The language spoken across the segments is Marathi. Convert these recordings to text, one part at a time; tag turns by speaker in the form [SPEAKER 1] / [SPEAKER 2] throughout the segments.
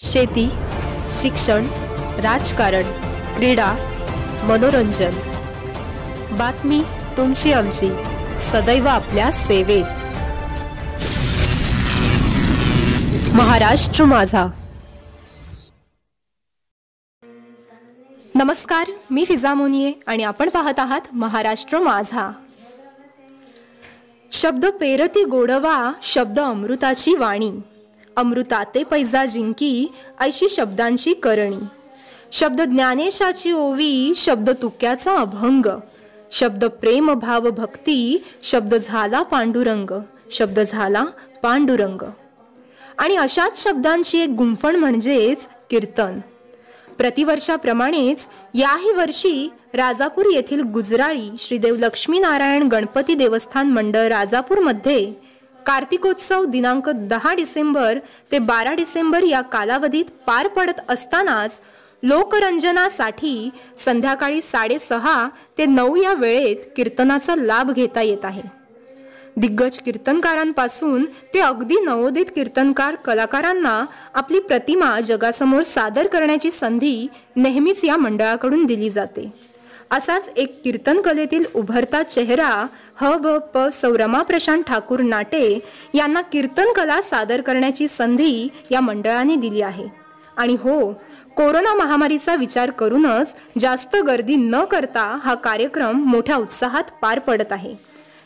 [SPEAKER 1] शेती, शिक्षण, राजकारण, क्रीडा, मनोरंजन, बातमी तुमची आमची, सदैव आपल्या सेवेत. महाराष्ट्र माझा. नमस्कार, मी फिजा मोनिये आणि आपण पाहत आहात महाराष्ट्र माझा. शब्द पेरती गोडवा, शब्द अमृताची वाणी, अमृताते पैजा जिंकी, ऐशी शब्दांची करणी. शब्द ज्ञानेशाची ओवी, शब्द तुक्याचा अभंग, शब्द प्रेम भाव भक्ती, शब्द झाला पांडुरंग, शब्द झाला पांडुरंग. आणि अशाच शब्दांची एक गुंफण म्हणजेच कीर्तन. प्रतिवर्षाप्रमाणेच याही वर्षी राजापूर येथील गुजराळी श्रीदेव लक्ष्मीनारायण गणपती देवस्थान मंडळ राजापूरमध्ये कार्तिकोत्सव दिनांक 10 डिसेंबर ते 12 डिसेंबर या कालावधीत पार पडत असतानाच लोकरंजनासाठी संध्याकाळी 6:30 ते 9 या वेळेत कीर्तनाचा लाभ घेता येत आहे. दिग्गज कीर्तनकारांपासून ते अगदी नवोदित कीर्तनकार कलाकारांना आपली प्रतिमा जगासमोर सादर करण्याची संधी नेहमीच या मंडळाकडून दिली जाते. असाच एक कीर्तन कलेतील उभरता चेहरा ह.भ.प. सौरमा प्रशांत ठाकूर नाटे यांना कीर्तन कला सादर करण्याची संधी या मंडळाने दिली आहे. आणि हो, कोरोना महामारीचा विचार करूनच जास्त गर्दी न करता हा कार्यक्रम मोठ्या उत्साहात पार पडत आहे.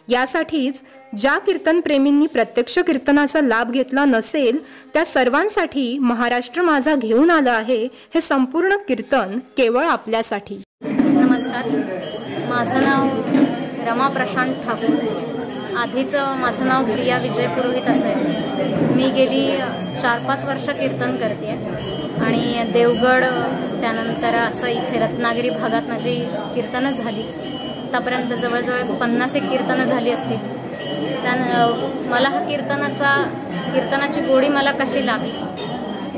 [SPEAKER 1] यासाठीच ज्या कीर्तनप्रेमींनी प्रत्यक्ष कीर्तनाचा लाभ घेतला नसेल त्या सर्वांसाठी महाराष्ट्र माझा घेऊन आला आहे हे संपूर्ण कीर्तन केवळ आपल्यासाठी.
[SPEAKER 2] नमस्कार, माझं नाव रमा प्रशांत ठाकूर. आधीच माझं नाव प्रिया विजय पुरोहित असेल. मी गेली 4-5 वर्ष कीर्तन करते आणि देवगड त्यानंतर असं इथे रत्नागिरी भागात माझी कीर्तनं झाली. आतापर्यंत जवळजवळ 50 कीर्तनं झाली असतील. मला हा कीर्तनाची गोडी मला कशी लागली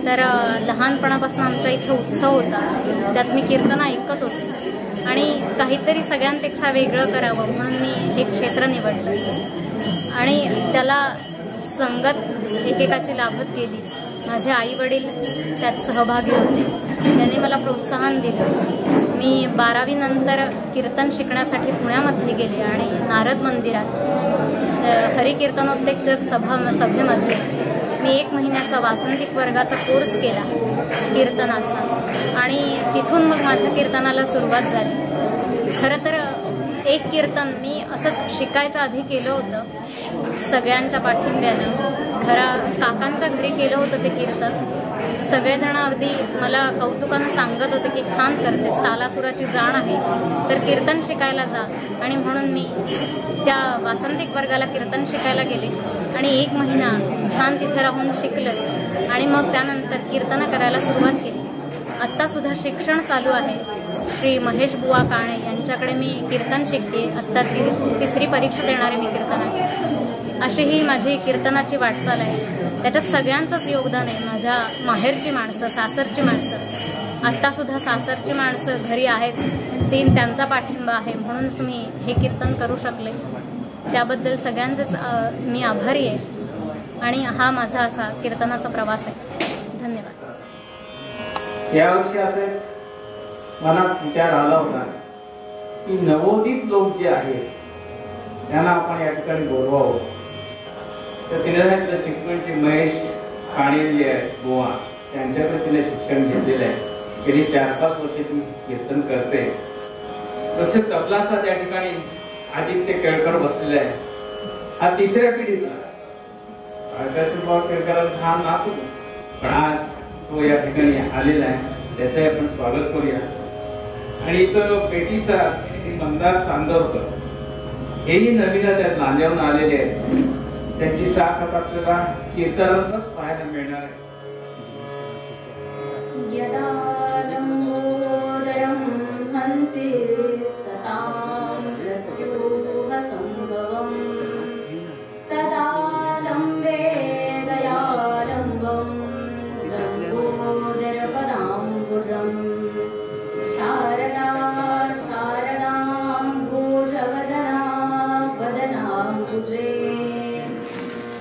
[SPEAKER 2] तर लहानपणापासून आमच्या इथे उत्सव होता, त्यात मी कीर्तन ऐकत होते आणि काहीतरी सगळ्यांपेक्षा वेगळं करावं म्हणून मी हे क्षेत्र निवडलं आणि त्याला संगत एकेकाची लाभत गेली. माझे आई वडील त्यात सहभागी होते, त्यांनी मला प्रोत्साहन दिलं. मी 12वी नंतर कीर्तन शिकण्यासाठी पुण्यामध्ये गेले आणि नारद मंदिरात हरिकीर्तनोत्तेजक सभेमध्ये मी 1 महिन्याचा वासंतिक वर्गाचा कोर्स केला कीर्तनाचा आणि तिथून मग माझ्या कीर्तनाला सुरुवात झाली. खरं तर एक कीर्तन मी असंच शिकायच्या आधी केलं होतं, सगळ्यांच्या पाठिंब्यानं. काकांच्या घरी केलं होतं ते कीर्तन. सगळेजण अगदी मला कौतुकानं सांगत होते की छान करतेस, तालासुराची जाण आहे, तर कीर्तन शिकायला जा. आणि म्हणून मी त्या वासंतिक वर्गाला कीर्तन शिकायला गेले आणि 1 महिना छान तिथे राहून शिकलं आणि मग त्यानंतर कीर्तन करायला सुरुवात केली. आत्तासुद्धा शिक्षण चालू आहे. श्री महेश बुवा काणे यांच्याकडे मी कीर्तन शिकते. आत्ता 3री परीक्षा देणार आहे मी कीर्तनाची. अशी ही माझी कीर्तनाची वाटचाल आहे. त्याच्यात सगळ्यांचंच योगदान आहे. माझ्या माहेरची माणसं, सासरची माणसं, आत्तासुद्धा सासरची माणसं घरी आहेत, त्यांचा पाठिंबा आहे म्हणूनच मी हे कीर्तन करू शकले. त्याबद्दल सगळ्यांचेच मी आभारी आहे आणि हा माझा असा कीर्तनाचा प्रवास आहे. धन्यवाद.
[SPEAKER 3] यावर्षी असे मनात विचार आला होता की नवोदित लोक जे आहेत त्यांना आपण या ठिकाणी बोलवावं. तर तिने सांगितलं चिपळूणचे महेश काणे जे आहेत बुवा, त्यांच्याकडे तिने शिक्षण घेतलेलं आहे. गेली 4-5 वर्ष ती कीर्तन करते. तसे तबलासा त्या ठिकाणी आदित्य केळकर बसलेला आहे. हा 3ऱ्या पिढीचा आकाशभाऊ केळकरांचा हा नातू, पण आज तो या ठिकाणी आलेला आहे. त्याचं आपण स्वागत करूया. आणि इथं पेटीसा मंदार चांदोरकर हेही नवीनच आहेत, नांदेडहून आलेले आहेत. त्यांची साथ आता आपल्याला कीर्तनातच पाहायला मिळणार आहे.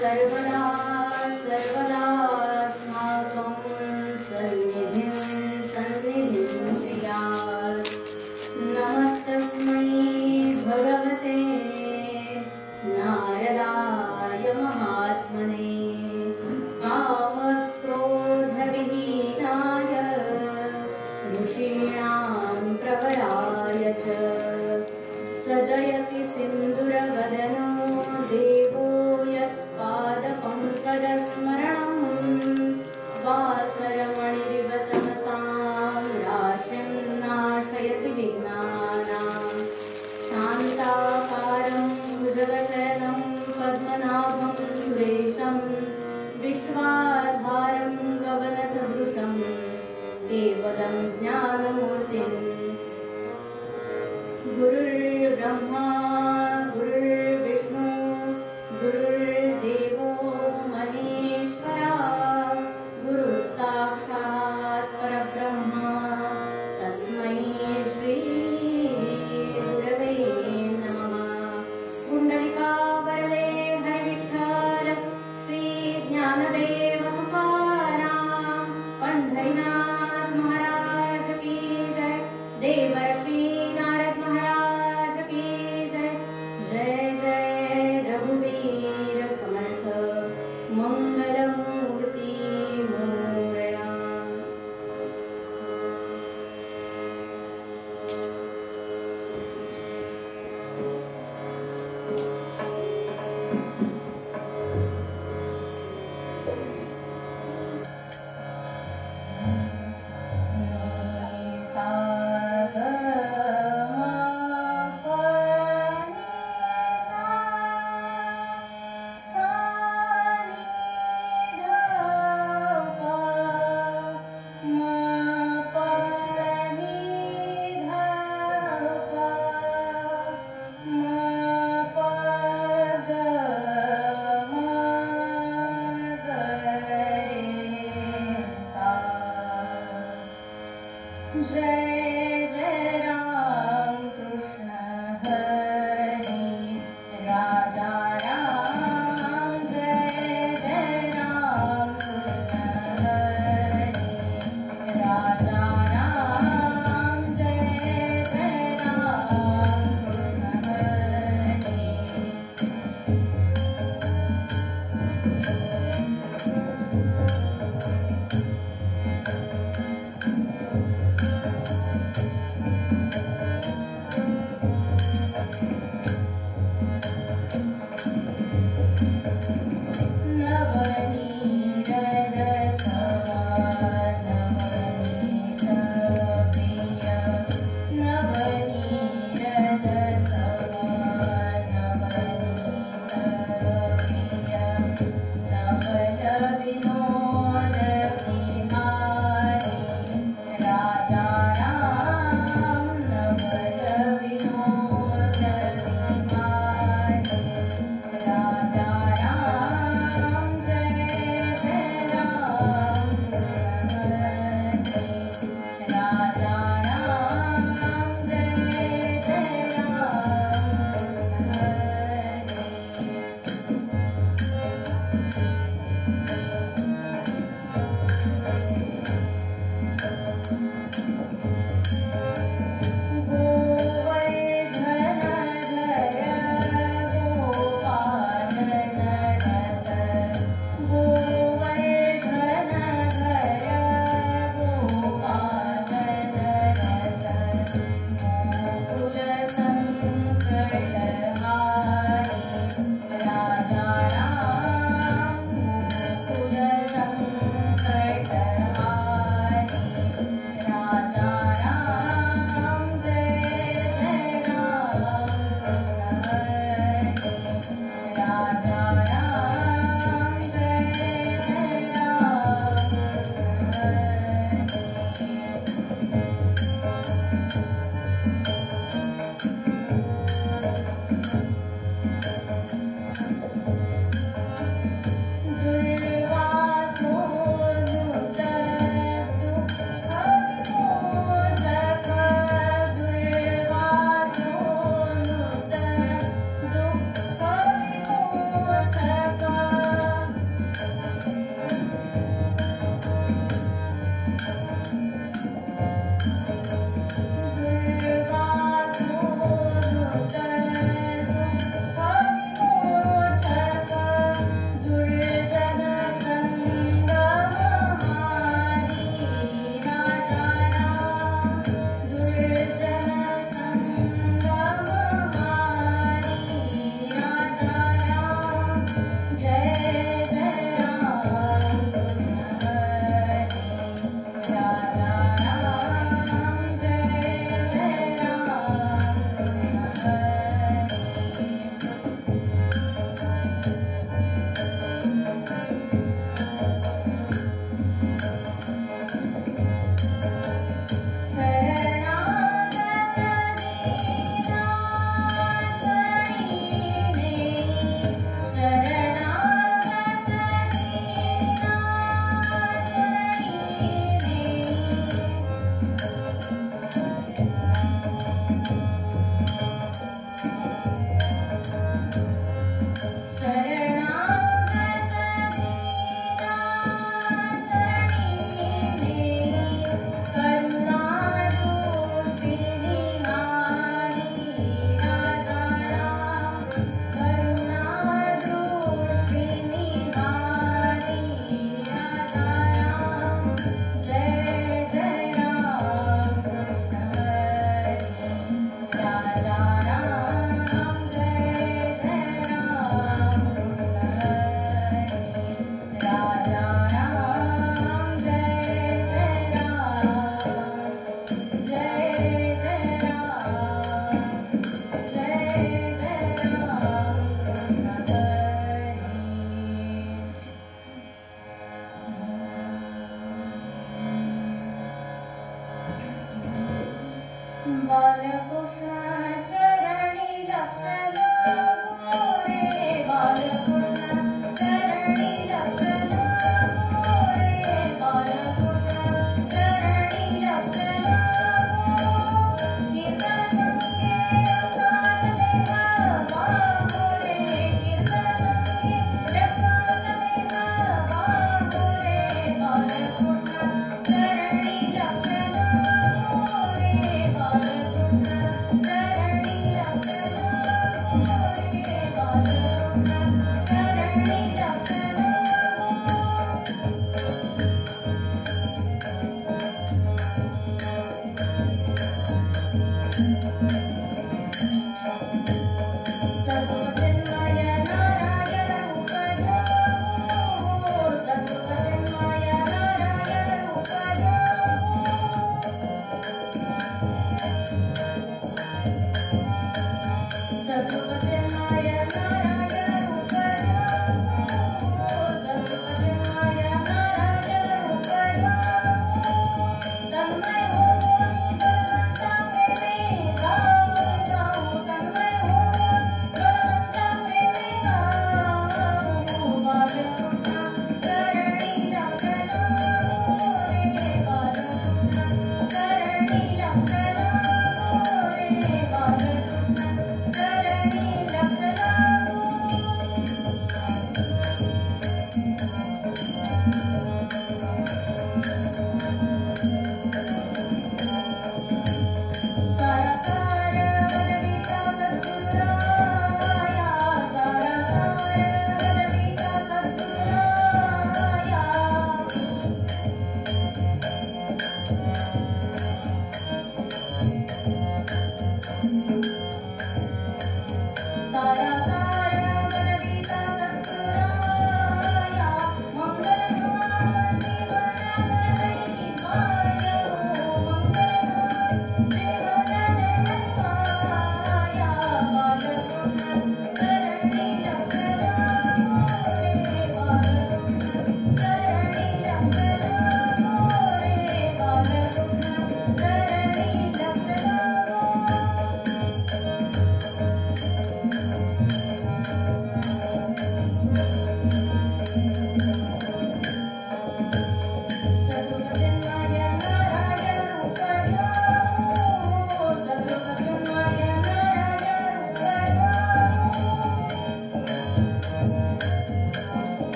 [SPEAKER 4] सर्वदा सर्वदा
[SPEAKER 2] सरमणिरिवतमसां राशिं नाशयति विघ्नानां शान्ताकारं भुजगशयनं पद्मनाभं सुरेशं विश्वाधारं गगनसदृशं केवलं ज्ञानमूर्तिम् गुरुर्ब्रह्मा गुरुर्विष्णु गुरुर्देवो महेश्वरा गुरुः साक्षात् परब्रह्मा तस्मै श्री गुरवे नमः। कुण्डलिकावरदे हरिविठ्ठल श्री ज्ञानदेव तुकाराम पंढरीनाथ महाराज की जय। देवर्षि नारद महाराज की जय। जय जय रघुवीर समर्थ मंगलमूर्ति मोरया। जय जय राम कृष्ण हरि राजा राम। जय जय राम कृष्ण हरि राजा राम। जय जय राम कृष्ण हरि।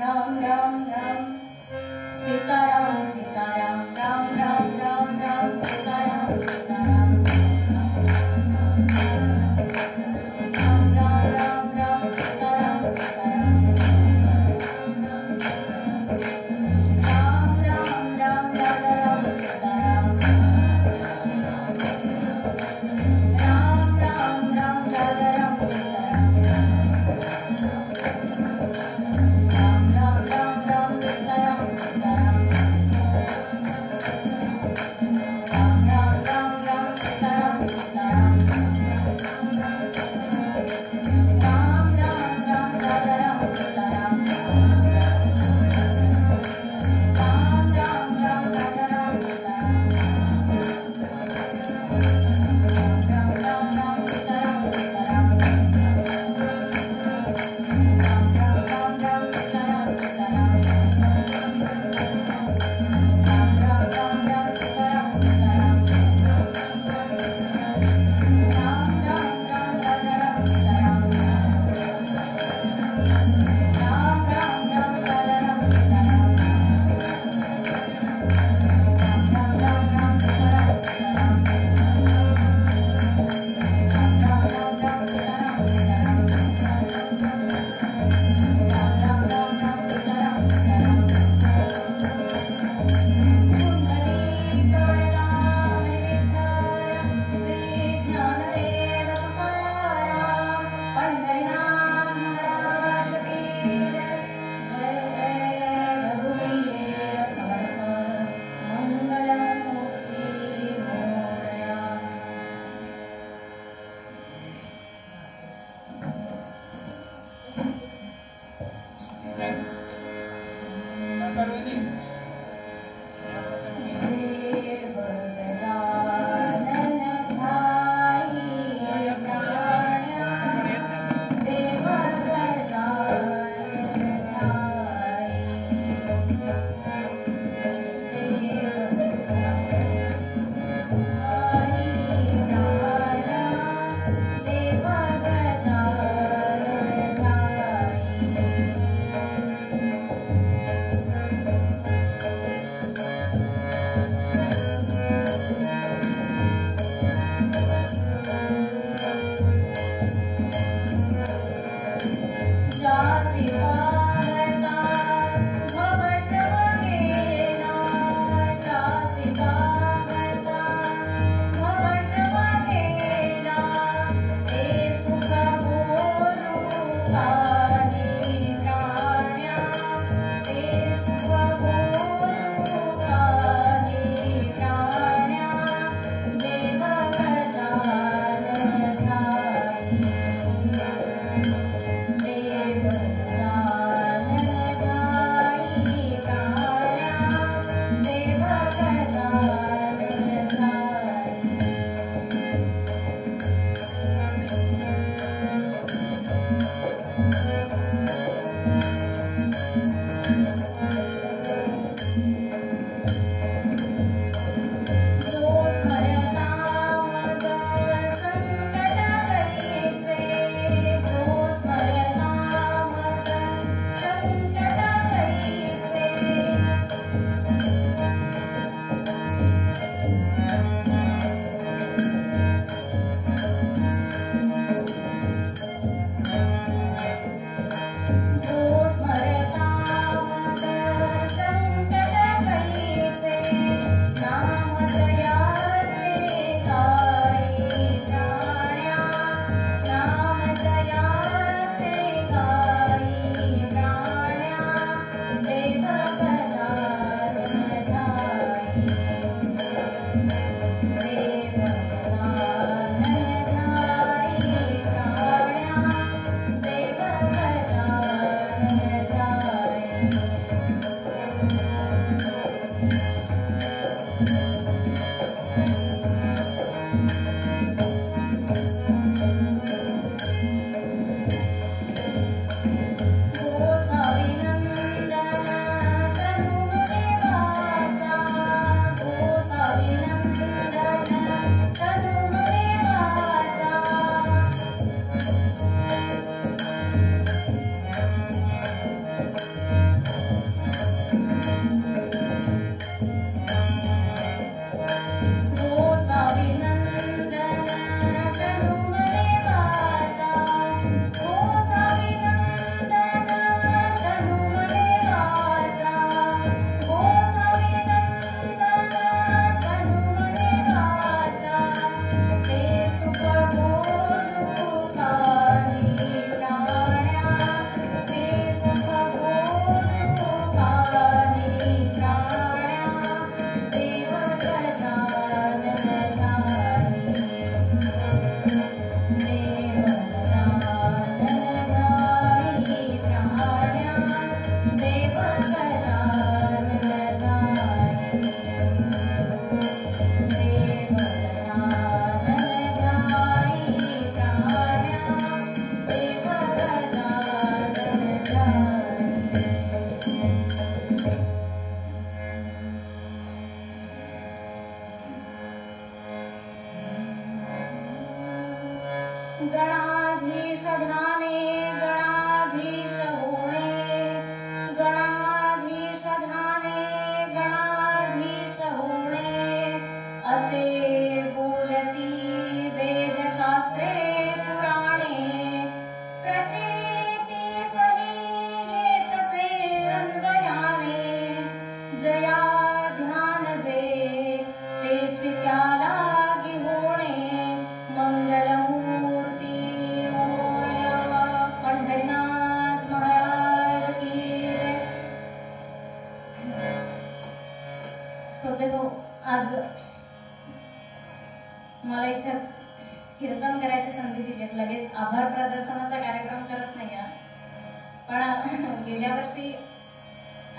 [SPEAKER 4] राम राम राम सीताराम सीताराम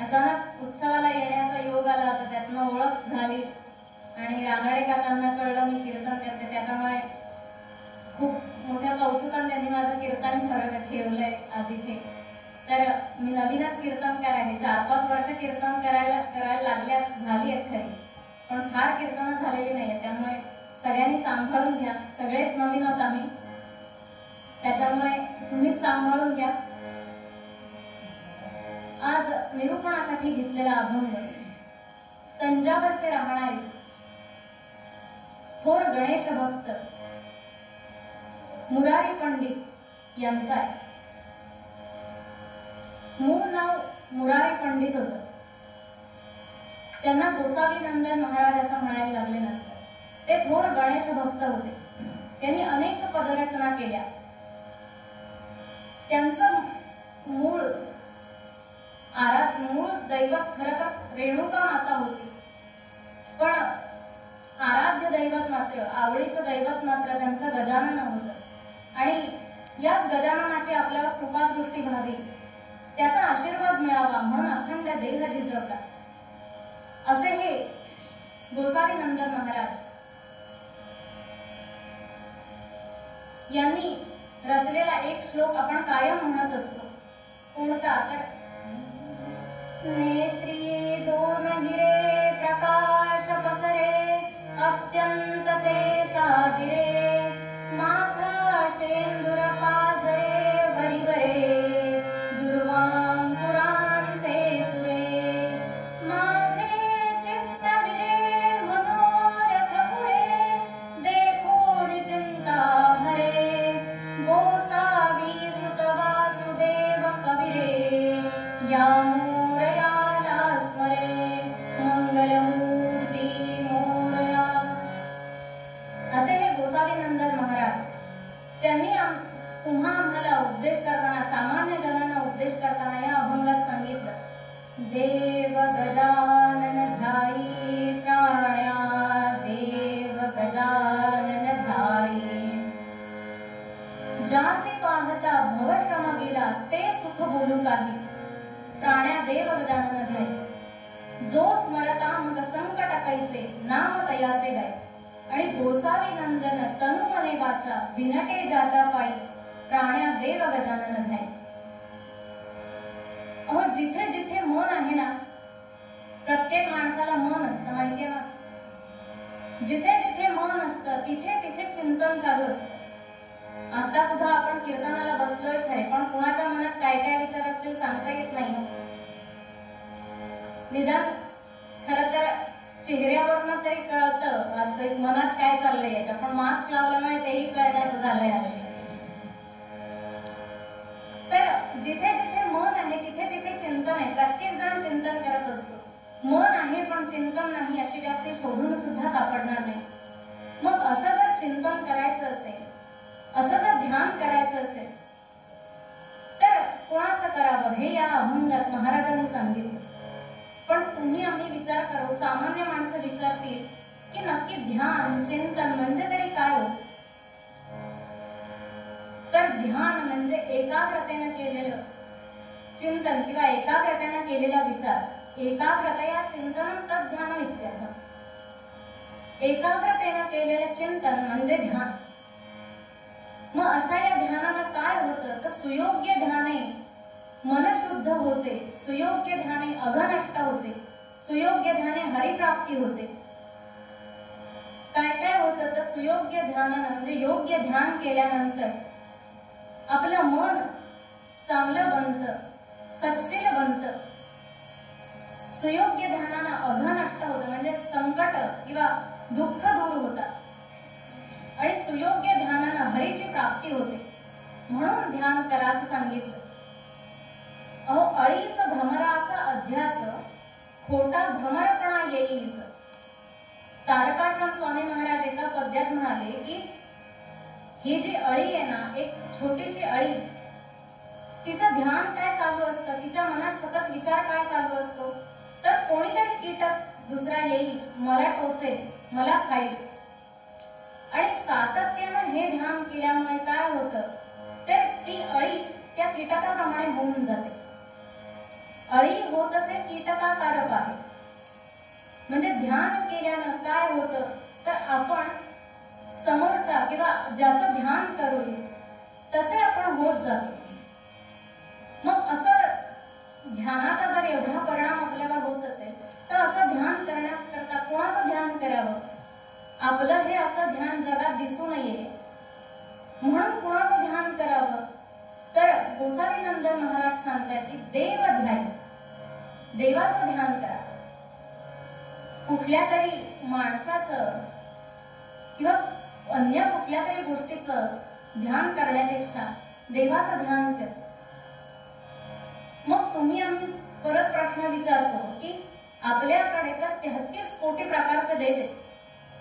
[SPEAKER 2] अचानक उत्सवाला येण्याचा योग आला तर त्यातनं ओळख झाली आणि रानडे काकांना कळलं मी कीर्तन करते, त्याच्यामुळे खूप मोठ्या कौतुकाने त्यांनी माझं कीर्तन ठेवलंय आज इथे. तर मी नवीनच कीर्तनकार आहे. 4-5 वर्ष कीर्तन करायला लागल्यास झाली आहेत खरी, पण फार कीर्तन झालेली नाहीये. त्यामुळे सगळ्यांनी सांभाळून घ्या. सगळेच नवीन आहोत आम्ही, त्याच्यामुळे तुम्हीच सांभाळून घ्या. आज निरूपणासाठी घेतलेला अभंग तंजावरचे राहणारे थोर गणेश भक्त मुरारी पंडित यांचा आहे. मूळ नाव मुरारी पंडित होतं. त्यांना गोसावी नंदन महाराज असं म्हणायला लागले. नंतर ते थोर गणेश भक्त होते. त्यांनी अनेक पदरचना केल्या. त्यांचं मूळ दैवत खरं तर रेणुका माता होती, पण आराध्य दैवत मात्र, आवडीचं दैवत मात्र त्यांचं गजानन होतं. आणि याच गजाननाची आपल्याला कृपादृष्टी व्हावी, त्याचा आशीर्वाद मिळावा म्हणून अखंड देह झिजवला. असे हे गोसावी नंदन महाराज यांनी रचलेला एक श्लोक आपण कायम म्हणत असतो. कोणता तर नेत्री दोन हिरे प्रकाश पसरे अत्यंत ते साजिरे माथा शेंदूर पाजरे बरीबरे दुर्वांकुरांचे तुरे माझे चित्त विरे मनोरथ पुरे देखो चिंता हरे गोसावी सुत वासुदेव कविरे या मोरयाला स्मरे मंगलमूर्ती मोरया. असे हे गोसावी नंदन महाराज त्यांनी आम्हाला उपदेश करताना, सामान्य जनांना उपदेश करताना या अभंगात सांगितलं. देव गजानन ध्यायी प्राण्या देव गजानन ध्यायी जासे पाहता भवश्रम गेला ते सुख बोलू काही प्राण्या देव गजानन ध्यायी जो स्मरता मग संकट कैसे नाम तयाचे गाय. आणि गोसावी नंदन तनु मने वाचा विनटे ज्याच्या पायी प्राण्या देव गजानन ध्यायी. अहो जिथे जिथे मन आहे ना, प्रत्येक माणसाला मन असतं माहितीये ना. जिथे जिथे मन असतं तिथे तिथे चिंतन चालू असतं. आता सुद्धा आपण कीर्तनाला बसलोय खरे, पण कुणाच्या मनात काय काय विचार असतील सांगता येत नाही. निदान खरं तर चेहऱ्यावरनं तरी कळतं वास्तविक मनात काय चाललंय याच्या, पण मास्क लावल्यामुळे तेही कळण्याचं झालंय. तर जिथे जिथे मन आहे तिथे तिथे चिंतन आहे. प्रत्येक जण चिंतन करत असतो. मन आहे पण चिंतन नाही अशी व्यक्ती शोधून सुद्धा सापडणार नाही. मग असं जर चिंतन करायचं असेल, असं जर ध्यान करायचं असेल तर कोणाचं करावं हे या अभंगात महाराजांनी सांगितलं. पण तुम्ही आम्ही विचार करू, सामान्य माणसं विचारतील की नक्की ध्यान चिंतन म्हणजे तरी काय हो. तर ध्यान म्हणजे एकाग्रतेने केलेलं चिंतन किंवा एकाग्रतेने केलेला विचार. एकाग्रतया चिंतन तद ध्यान इत्यार्थ. एकाग्रतेने केलेलं चिंतन म्हणजे ध्यान. मग अशा या ध्यानानं काय होतं तर सुयोग्य ध्याने मन शुद्ध होते, सुयोग्य ध्याने अघनष्ट होते, सुयोग्य ध्याने हरिप्राप्ती होते. काय काय होतं तर सुयोग्य ध्यानानं म्हणजे योग्य ध्यान केल्यानंतर आपलं मन चांगलं बनतं, सत्शील बनतं. सुयोग्य ध्यानानं अघनष्ट होतं म्हणजे संकट किंवा दुःख दूर होतात. आणि सुयोग्य ध्यानानं हरीची प्राप्ती होते. म्हणून ध्यान करा असं सांगितलं. अहो अळीस भ्रमराचा अध्यास खोटा भ्रमरपणा येईस. तारकाश्रम स्वामी महाराज एका पद्यात म्हणाले की ही जी अळी आहे ना, एक छोटीशी अळी, तिचं ध्यान काय चालू असतं, तिच्या मनात सतत विचार काय चालू असतो तर कोणीतरी कीटक दुसरा येईल, मला टोचेल, मला खाईल. आणि सातत्यानं हे ध्यान केल्यामुळे काय होतं तर ती अळी त्या कीटकाप्रमाणे होऊन जाते.
[SPEAKER 4] अळी होत असे कीटकाकारक आहे. म्हणजे ध्यान केल्यानं काय होतं तर आपण समोरच्या किंवा ज्याचं ध्यान करूया तसे आपण होत जातो. मग असं ध्यानाचा जर एवढा परिणाम आपल्यावर होत असेल तर असं ध्यान करण्याकरता कोणाचं ध्यान करावं? आपलं हे असं ध्यान जगात दिसू नये म्हणून कोणाचं ध्यान करावं? तर गोसावी नंदन महाराज सांगतात की देव ध्यान, देवाचं ध्यान करा. कुठल्या तरी माणसाचं किंवा अन्य कुठल्या तरी गोष्टीचं ध्यान करण्यापेक्षा देवाचं ध्यान कर. मग आम्ही परत प्रश्न विचारतो की आपल्याकडे तर 33 कोटी प्रकारचे देव आहेत.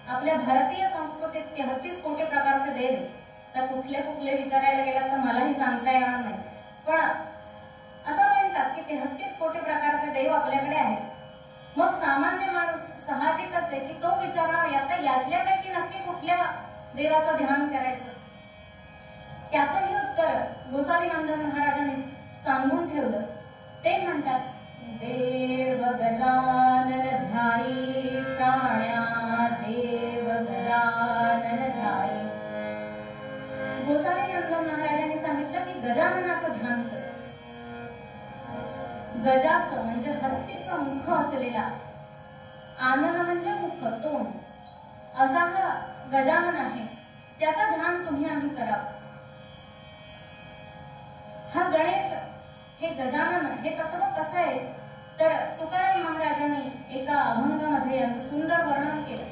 [SPEAKER 4] आपल्या भारतीय संस्कृतीत 33 कोटी प्रकारचे देव आहेत. तर कुठले कुठले विचारायला गेला तर मलाही सांगता येणार नाही. पण असं म्हणतात की 33 कोटी प्रकारचे देव आपल्याकडे आहेत. मग सामान्य माणूस साहजिकच आहे की तो विचारणार आता यातल्यापैकी नक्की कुठल्या देवाचं ध्यान करायचं. त्याचंही उत्तर गोसावी नंदन महाराजांनी सांगून ठेवलं. ते म्हणतात देव गजानन ध्यायी प्राण्या, देव गजानन ध्यायी. गोसावी नंदन महाराजांनी सांगितलं की गजाननाचं ध्यान कर. गजाचं म्हणजे हत्तीचं मुख असलेला, आनन म्हणजे मुख तोंड, असा हा गजानन आहे. त्याचं ध्यान आम्ही करावं. हा गणेश हे गजानन हे तत्व कसं आहे तर तुकाराम महाराजांनी एका अभंगामध्ये याचं सुंदर वर्णन केलं.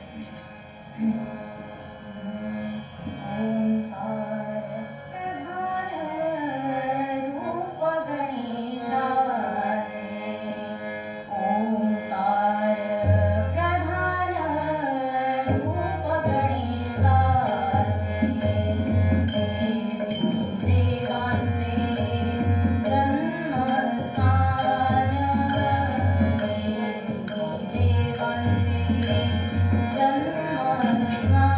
[SPEAKER 2] जन्म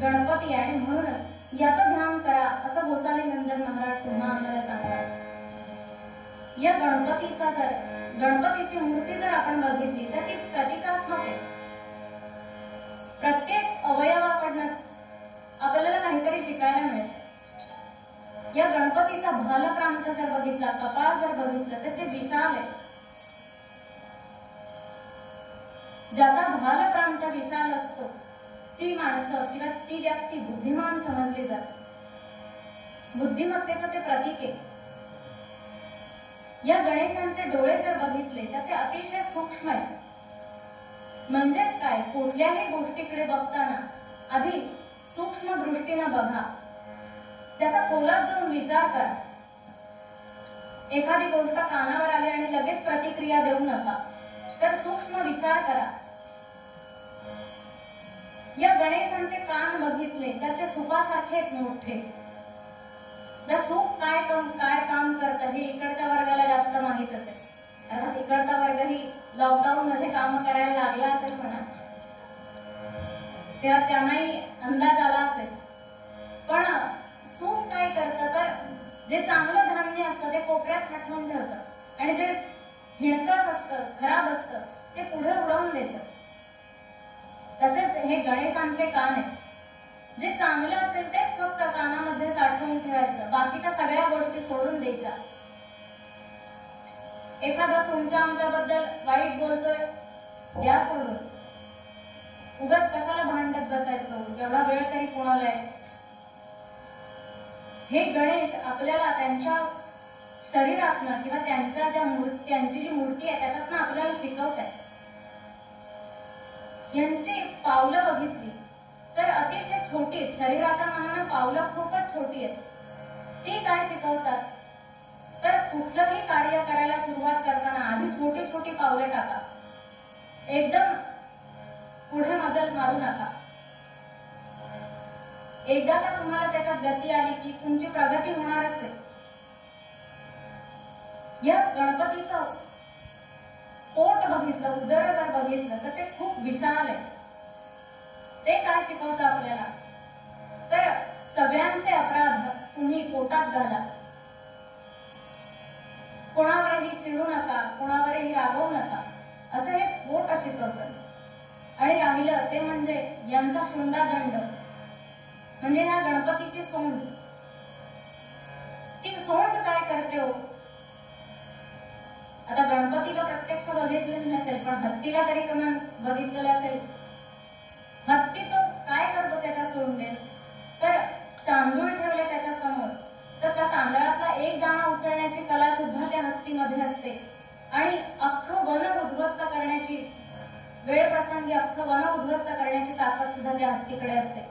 [SPEAKER 4] गणपती आणि म्हणूनच याचं ध्यान करा असं गोसावी नंदन महाराज तुम्हा आम्हाला सांगतात. या गणपतीचा जर गणपतीची मूर्ती जर आपण बघितली तर ती प्रतिकात्मक आहे. प्रत्येक अवयवाकडनं आपल्याला काहीतरी शिकायला मिळतं. या गणपतीचा भालप्रांत जर बघितला, कपाळ जर बघितलं तर ते विशाल आहे. ज्याचा भालप्रांत विशाल असतो ती माणसं किंवा ती व्यक्ती बुद्धिमान समजली जाते. बुद्धिमत्तेचं ते प्रतीक आहे. या गणेशांचे डोळे जर बघितले तर ते अतिशय सूक्ष्म आहेत. म्हणजेच काय, कुठल्याही गोष्टीकडे बघताना आधी सूक्ष्म दृष्टीनं बघा, त्याचा खोलात जाऊन विचार करा. एखादी गोष्ट कानावर आली आणि लगेच प्रतिक्रिया देऊ नका, तर सूक्ष्म विचार करा. या गणेशांचे कान बघितले तर ते सुपासारखे मोठे. सुप काय काम करतं हे इकडच्या वर्गाला जास्त माहित असेल. अर्थात इकडचा वर्गही लॉकडाऊन मध्ये काम करायला लागला असेल म्हणा, तेव्हा त्यांनाही अंदाज आला असेल. पण सूप काय करतं तर जे चांगलं धान्य असतं ते कोपऱ्यात साठवून ठेवतं आणि जे हिणकस असतं, खराब असतं ते पुढे उडवून देतं. तसेच हे गणेशांचे कान आहेत. जे चांगलं असेल तेच फक्त कानामध्ये साठवून ठेवायचं, बाकीच्या सगळ्या गोष्टी सोडून द्यायच्या. एखादा तुमच्या आमच्याबद्दल वाईट बोलतोय, द्या सोडून. उगाच कशाला भांडत बसायचं, एवढा वेळ तरी कोणाला आहे. हे गणेश आपल्याला त्यांच्या शरीरातनं किंवा त्यांच्या त्यांची जी मूर्ती आहे त्याच्यातनं आपल्याला शिकवत आहे. यांची पावलं बघितली तर अतिशय छोटी आहेत. शरीराच्या मानानं पावलं खूपच छोटी आहेत. ती काय शिकवतात तर कुठलंही कार्य करायला सुरुवात करताना आधी छोटी छोटी पावलं टाका. एकदम पुढे मजल मारू नका. एकदा का तुम्हाला त्याच्यात गती आली की तुमची प्रगती होणारच आहे. या गणपतीचं पोट बघितलं, उदर जर बघितलं तर ते खूप विशाल आहे. ते काय शिकवतं आपल्याला तर सगळ्यांचे अपराध तुम्ही पोटात घाला. कोणावरही चिडू नका, कोणावरही रागवू नका, असं हे पोट शिकवतं. आणि राहिलं ते म्हणजे यांचा शुंडादंड, म्हणजे ह्या गणपतीची सोंड. ती सोंड काय करते हो? आता गणपतीला प्रत्यक्ष बघितलं नसेल पण हत्तीला तरी कमान बघितलेलं असेल. हत्ती तो काय करतो त्याच्या सोंडेत तर तांदूळ ठेवले त्याच्या समोर तर त्या तांदळातला एक दाणा उचलण्याची कला सुद्धा त्या हत्तीमध्ये असते. आणि अख्खं वन उद्ध्वस्त करण्याची वेळ प्रसंगी अख्खं वन उद्ध्वस्त करण्याची ताकद सुद्धा त्या हत्तीकडे असते.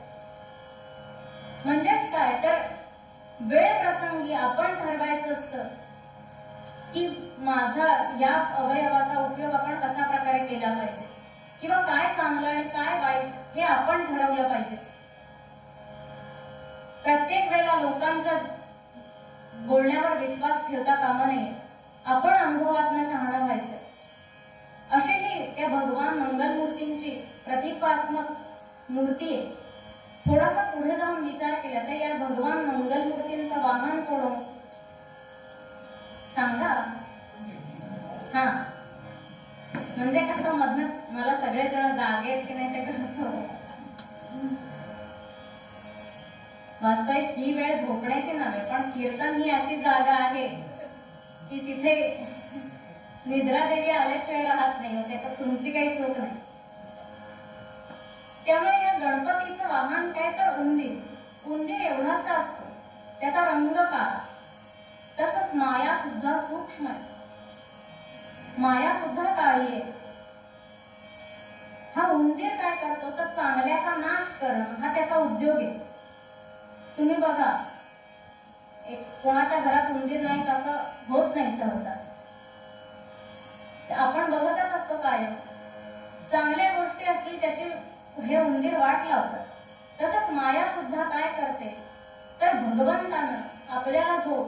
[SPEAKER 4] म्हणजेच काय तर वेळ प्रसंगी आपण ठरवायचं असतं की माझा या अवयवाचा उपयोग आपण कशा प्रकारे केला पाहिजे किंवा काय चांगलं आणि काय वाईट हे आपण ठरवलं पाहिजे. प्रत्येक वेळेला लोकांच्या बोलण्यावर विश्वास ठेवता कामा नये. आपण अनुभवातनं शहाणं व्हायचं. अशी ही त्या भगवान मंगलमूर्तींची प्रतिकात्मक मूर्ती आहे. थोडासा पुढे जाऊन विचार केला तर या भगवान मंगलमूर्तींचं वाहन कोण सांगा. हा म्हणजे कसं मधनं मला सगळेजण जागे आहेत की नाही ते कळतं. वास्तविक ही वेळ झोपण्याची नव्हे पण कीर्तन ही अशी जागा आहे की तिथे निद्रा देवी आल्याशिवाय राहत नाही. त्याच्यात तुमची काही चूक नाही. त्यामुळे या गणपतीचं वाहन काय तर उंदीर. उंदीर एवढासा असतो, त्याचा रंग काळा. तसंच माया सुद्धा सूक्ष्म आहे. माया सुद्धा काळी आहे. हा उंदीर काय करतो तर चांगल्याचा नाश करणं हा त्याचा उद्योग आहे. तुम्ही बघा कोणाच्या घरात उंदीर नाही असं होत नाही सहसा. आपण बघतच असतो काय चांगल्या गोष्टी असतील त्याची हे उंदीर वाट लावतात. तसंच माया सुद्धा काय करते तर भगवंतानं आपल्याला जो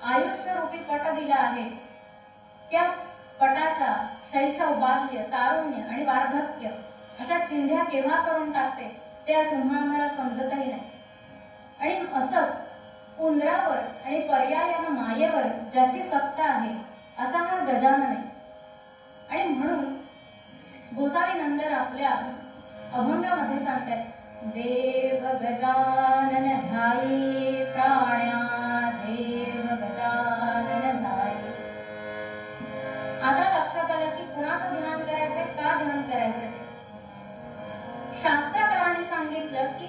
[SPEAKER 4] आयुष्य रूपी पट दिला आहे त्या पटाचा शैशव, बाल्य, तारुण्य आणि वार्धक्य अशा चिंध्या केव्हा करून टाकते त्या तुम्हा आम्हाला समजतही नाही. आणि असंच उंदरावर आणि पर्यायानं मायेवर ज्याची सत्ता आहे असा हा गजानन आहे. आणि म्हणून गोसावी नंदन आपल्या अभंगामध्ये सांगतात, देव गजानन ध्याये प्राण्या देव गजानन ध्याये. आता लक्षात आलं की कुणाचं ध्यान करायचंय, का ध्यान करायचंय. शास्त्रकारांनी सांगितलं की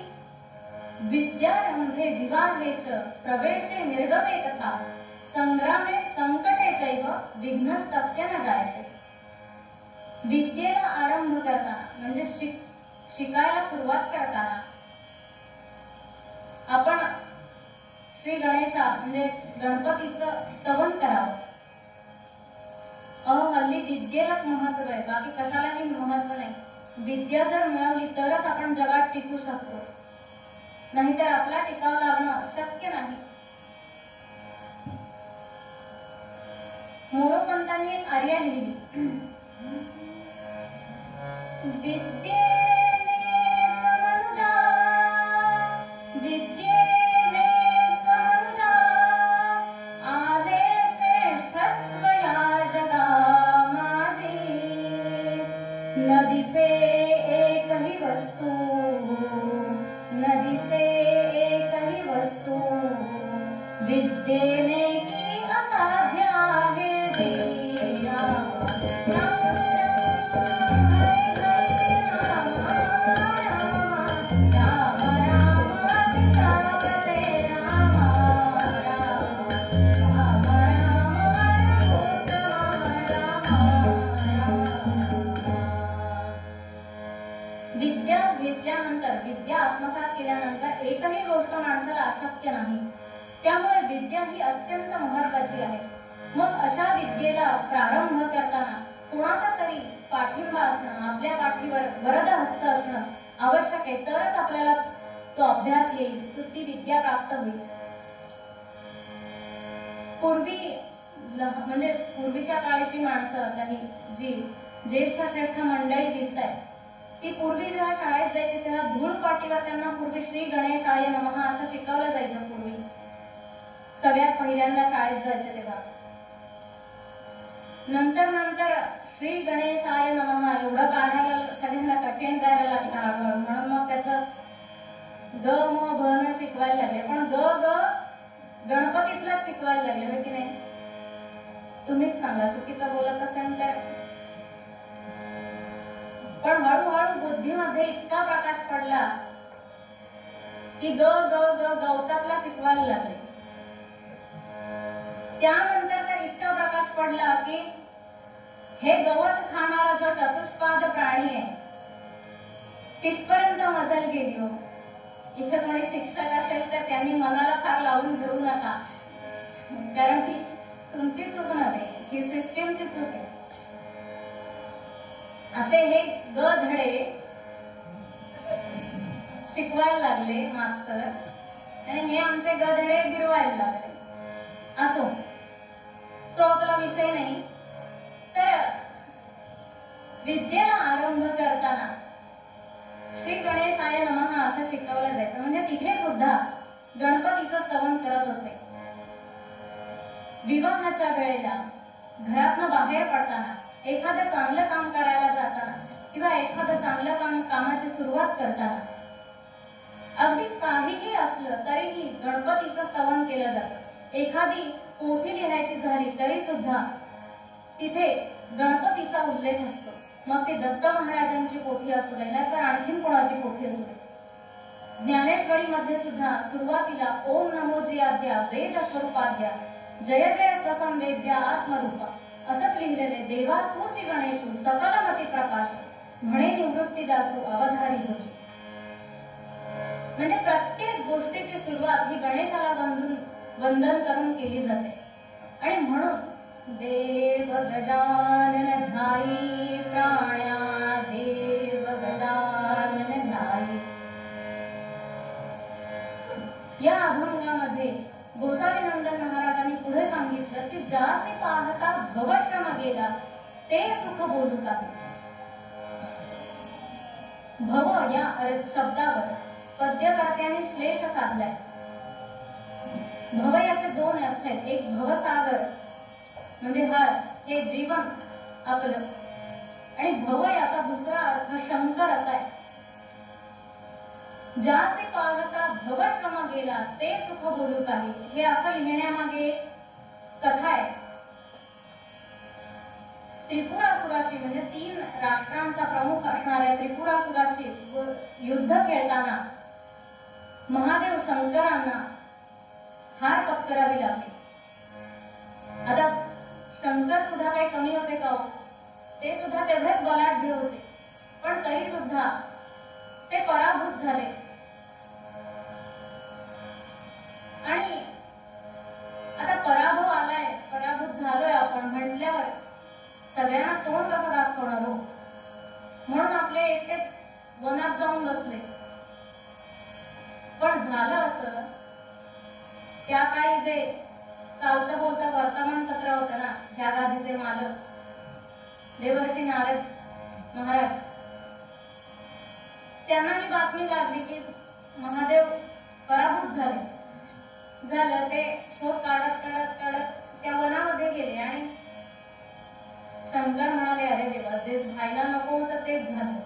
[SPEAKER 4] विद्यारंभे विवाहेच प्रवेशे निर्गमे तथा संग्रामे संकटे चैव विघ्नस्तस्य न जायते. विद्येला आरंभ करताना म्हणजे शिकायला सुरुवात करताना आपण श्री गणेशा म्हणजे गणपतीचं स्तवन करावं. हल्ली विद्येलाच महत्व आहे, बाकी कशालाही महत्व नाही. विद्या जर मिळवली तरच आपण जगात टिकू शकतो, नाहीतर आपला टिकाव लागणं शक्य नाही. मोरोपंतांनी एक आर्या लिहिली, विद्येने समनुजा विद्येने समनुजा आले श्रेष्ठत्व या जगा माझी. नदीसे एकही वस्तू नदीसे एकही वस्तू विद्येने की असाध्य आहे देया. विद्या घेतल्यानंतर, विद्या आत्मसात केल्यानंतर एकही गोष्ट माणसाला अशक्य नाही. त्यामुळे विद्या ही अत्यंत महत्वाची आहे. मग अशा विद्येला प्रारंभ करताना कुणाचा तरी पाठिंबा असणं, आपल्या पाठीवर वरद हस्त असणं आवश्यक आहे. तरच आपल्याला तो अभ्यास येईल, ती विद्या प्राप्त होईल. पूर्वी म्हणजे पूर्वीच्या काळची माणसं, काही जी ज्येष्ठ श्रेष्ठ मंडळी दिसत आहे, ती पूर्वी जेव्हा शाळेत जायची तेव्हा धूळ पाटीवर त्यांना पूर्वी श्री गणेशाय नमः असं शिकवलं जायचं. पूर्वी सगळ्यात पहिल्यांदा शाळेत जायचं तेव्हा. नंतर नंतर श्री गणेशाय नमः एवढं काढायला सगळ्यांना कठीण जायला लागलं हळूहळू. म्हणून मग त्याचं ग म भ न शिकवायला लागले. पण ग ग गणपतीतला शिकवायला लागले, हो की नाही? तुम्हीच सांगा, चुकीचं बोलत असेल तर. पण हळूहळू बुद्धीमध्ये इतका प्रकाश पडला की ग ग ग गवतातला शिकवायला लागले. त्यानंतर तर इतका प्रकाश पडला की हे गवत खाणारा जो चतुष्पाद प्राणी आहे तिथपर्यंत मजल गेली. हो, इथे कोणी शिक्षक असेल तर त्यांनी मनाला फार लावून घेऊ नका, कारण की तुमची चूक नव्हे, ही सिस्टीमची चूक आहे. असे हे ग धडे शिकवायला लागले मास्तर, आणि हे आमचे ग धडे गिरवायला लागले. असो, तो आपला विषय नाही. तर विद्येला आरंभ करताना श्री गणेशाय नमः असं शिकवलं जायचं. म्हणजे तिथे सुद्धा गणपतीचं स्तवन करत होते. विवाहाच्या वेळेला घरातनं बाहेर पडताना, एखादं चांगलं काम करायला जाताना किंवा एखादं चांगलं कामाची सुरुवात करताना, अगदी काहीही असलं तरीही गणपतीचं स्तवन केलं जातं. एखादी पोथी लिहायची झाली तरी सुद्धा तिथे गणपतीचा उल्लेख असतो. मग ते दत्त महाराजांची पोथी असू दे, नाही तर आणखीन कोणाची पोथी असू दे. ज्ञानेश्वरी मध्ये सुद्धा सुरुवातीला ओम नमोजी आद्या वेद स्वरूपाद्या जय जय स्वसंवेद्या आत्मरूपा असंच लिहिलेले. देवा तूची गणेशू सकलमती प्रकाश म्हणे निवृत्ती दासू अवधारी जोशी. म्हणजे प्रत्येक गोष्टीची सुरुवात ही गणेशाला वंदन करून केली जाते. आणि म्हणून देव गजानन ध्यायी प्राण्या देव गजानन ध्यायी. या अभंगामध्ये गोसावी नंदन महाराजांनी पुढे सांगितलं की जासे पाहता भवश्रम गेला ते सुख बोलू काही. भव या शब्दावर पद्यकर्त्यांनी श्लेष साधलाय. भव याचे दोन अर्थ आहेत. एक भवसागर म्हणजे हे जीवन आपलं, आणि भव याचा दुसरा अर्थ शंकर असा आहे. ज्याचे पाहता भवश्रम गेला ते सुख बोलू काही, हे असं लिहिण्यामागे कथा आहे. त्रिपुरासुराशी म्हणजे 3 राष्ट्रांचा प्रमुख असणाऱ्या त्रिपुरासुराशी युद्ध खेळताना महादेव शंकरांना हार पत्करावी लागली. आता शंकर सुद्धा काही कमी होते का? ते सुद्धा तेवढेच बलाढ्य होते, पण तरी सुद्धा ते पराभूत झाले. आणि आता पराभव आलाय, पराभूत झालोय आपण म्हटल्यावर सगळ्यांना तोंड कसं दाखवणार हो? म्हणून आपले एकटेच वनात जाऊन बसले. पण झालं असं, त्या काळी जे चालतं बोलतं वर्तमानपत्र होतं ना, त्या गादीचे मालक देवर्षी नारद महाराज, त्यांना ही बातमी लागली की महादेव पराभूत झाले. झालं ते शोध काढत काढत काढत त्या वनामध्ये गेले आणि शंकर म्हणाले, अरे देवा, जे व्हायला नको होतं तेच झालं.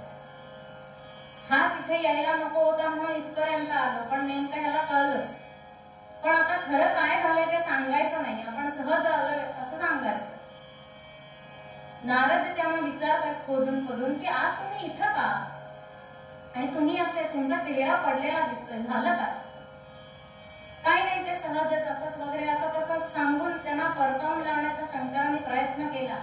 [SPEAKER 4] हा तिथे यायला नको होता म्हणून इथपर्यंत आलो, पण नेमकं ह्याला कळलंच. पण आता खरं काय झालंय ते सांगायचं नाही, आपण सहज आलोय असं सांगायचं. नारद त्यांना विचारतात खोदून खोदून की आज तुम्ही इथं का, आणि तुम्ही असे तुमचा चेहरा पडलेला दिसतोय, झालं का? काही नाही, ते सहजच असंच वगैरे असं तसं सांगून त्यांना परतावून लावण्याचा शंकरांनी प्रयत्न केला,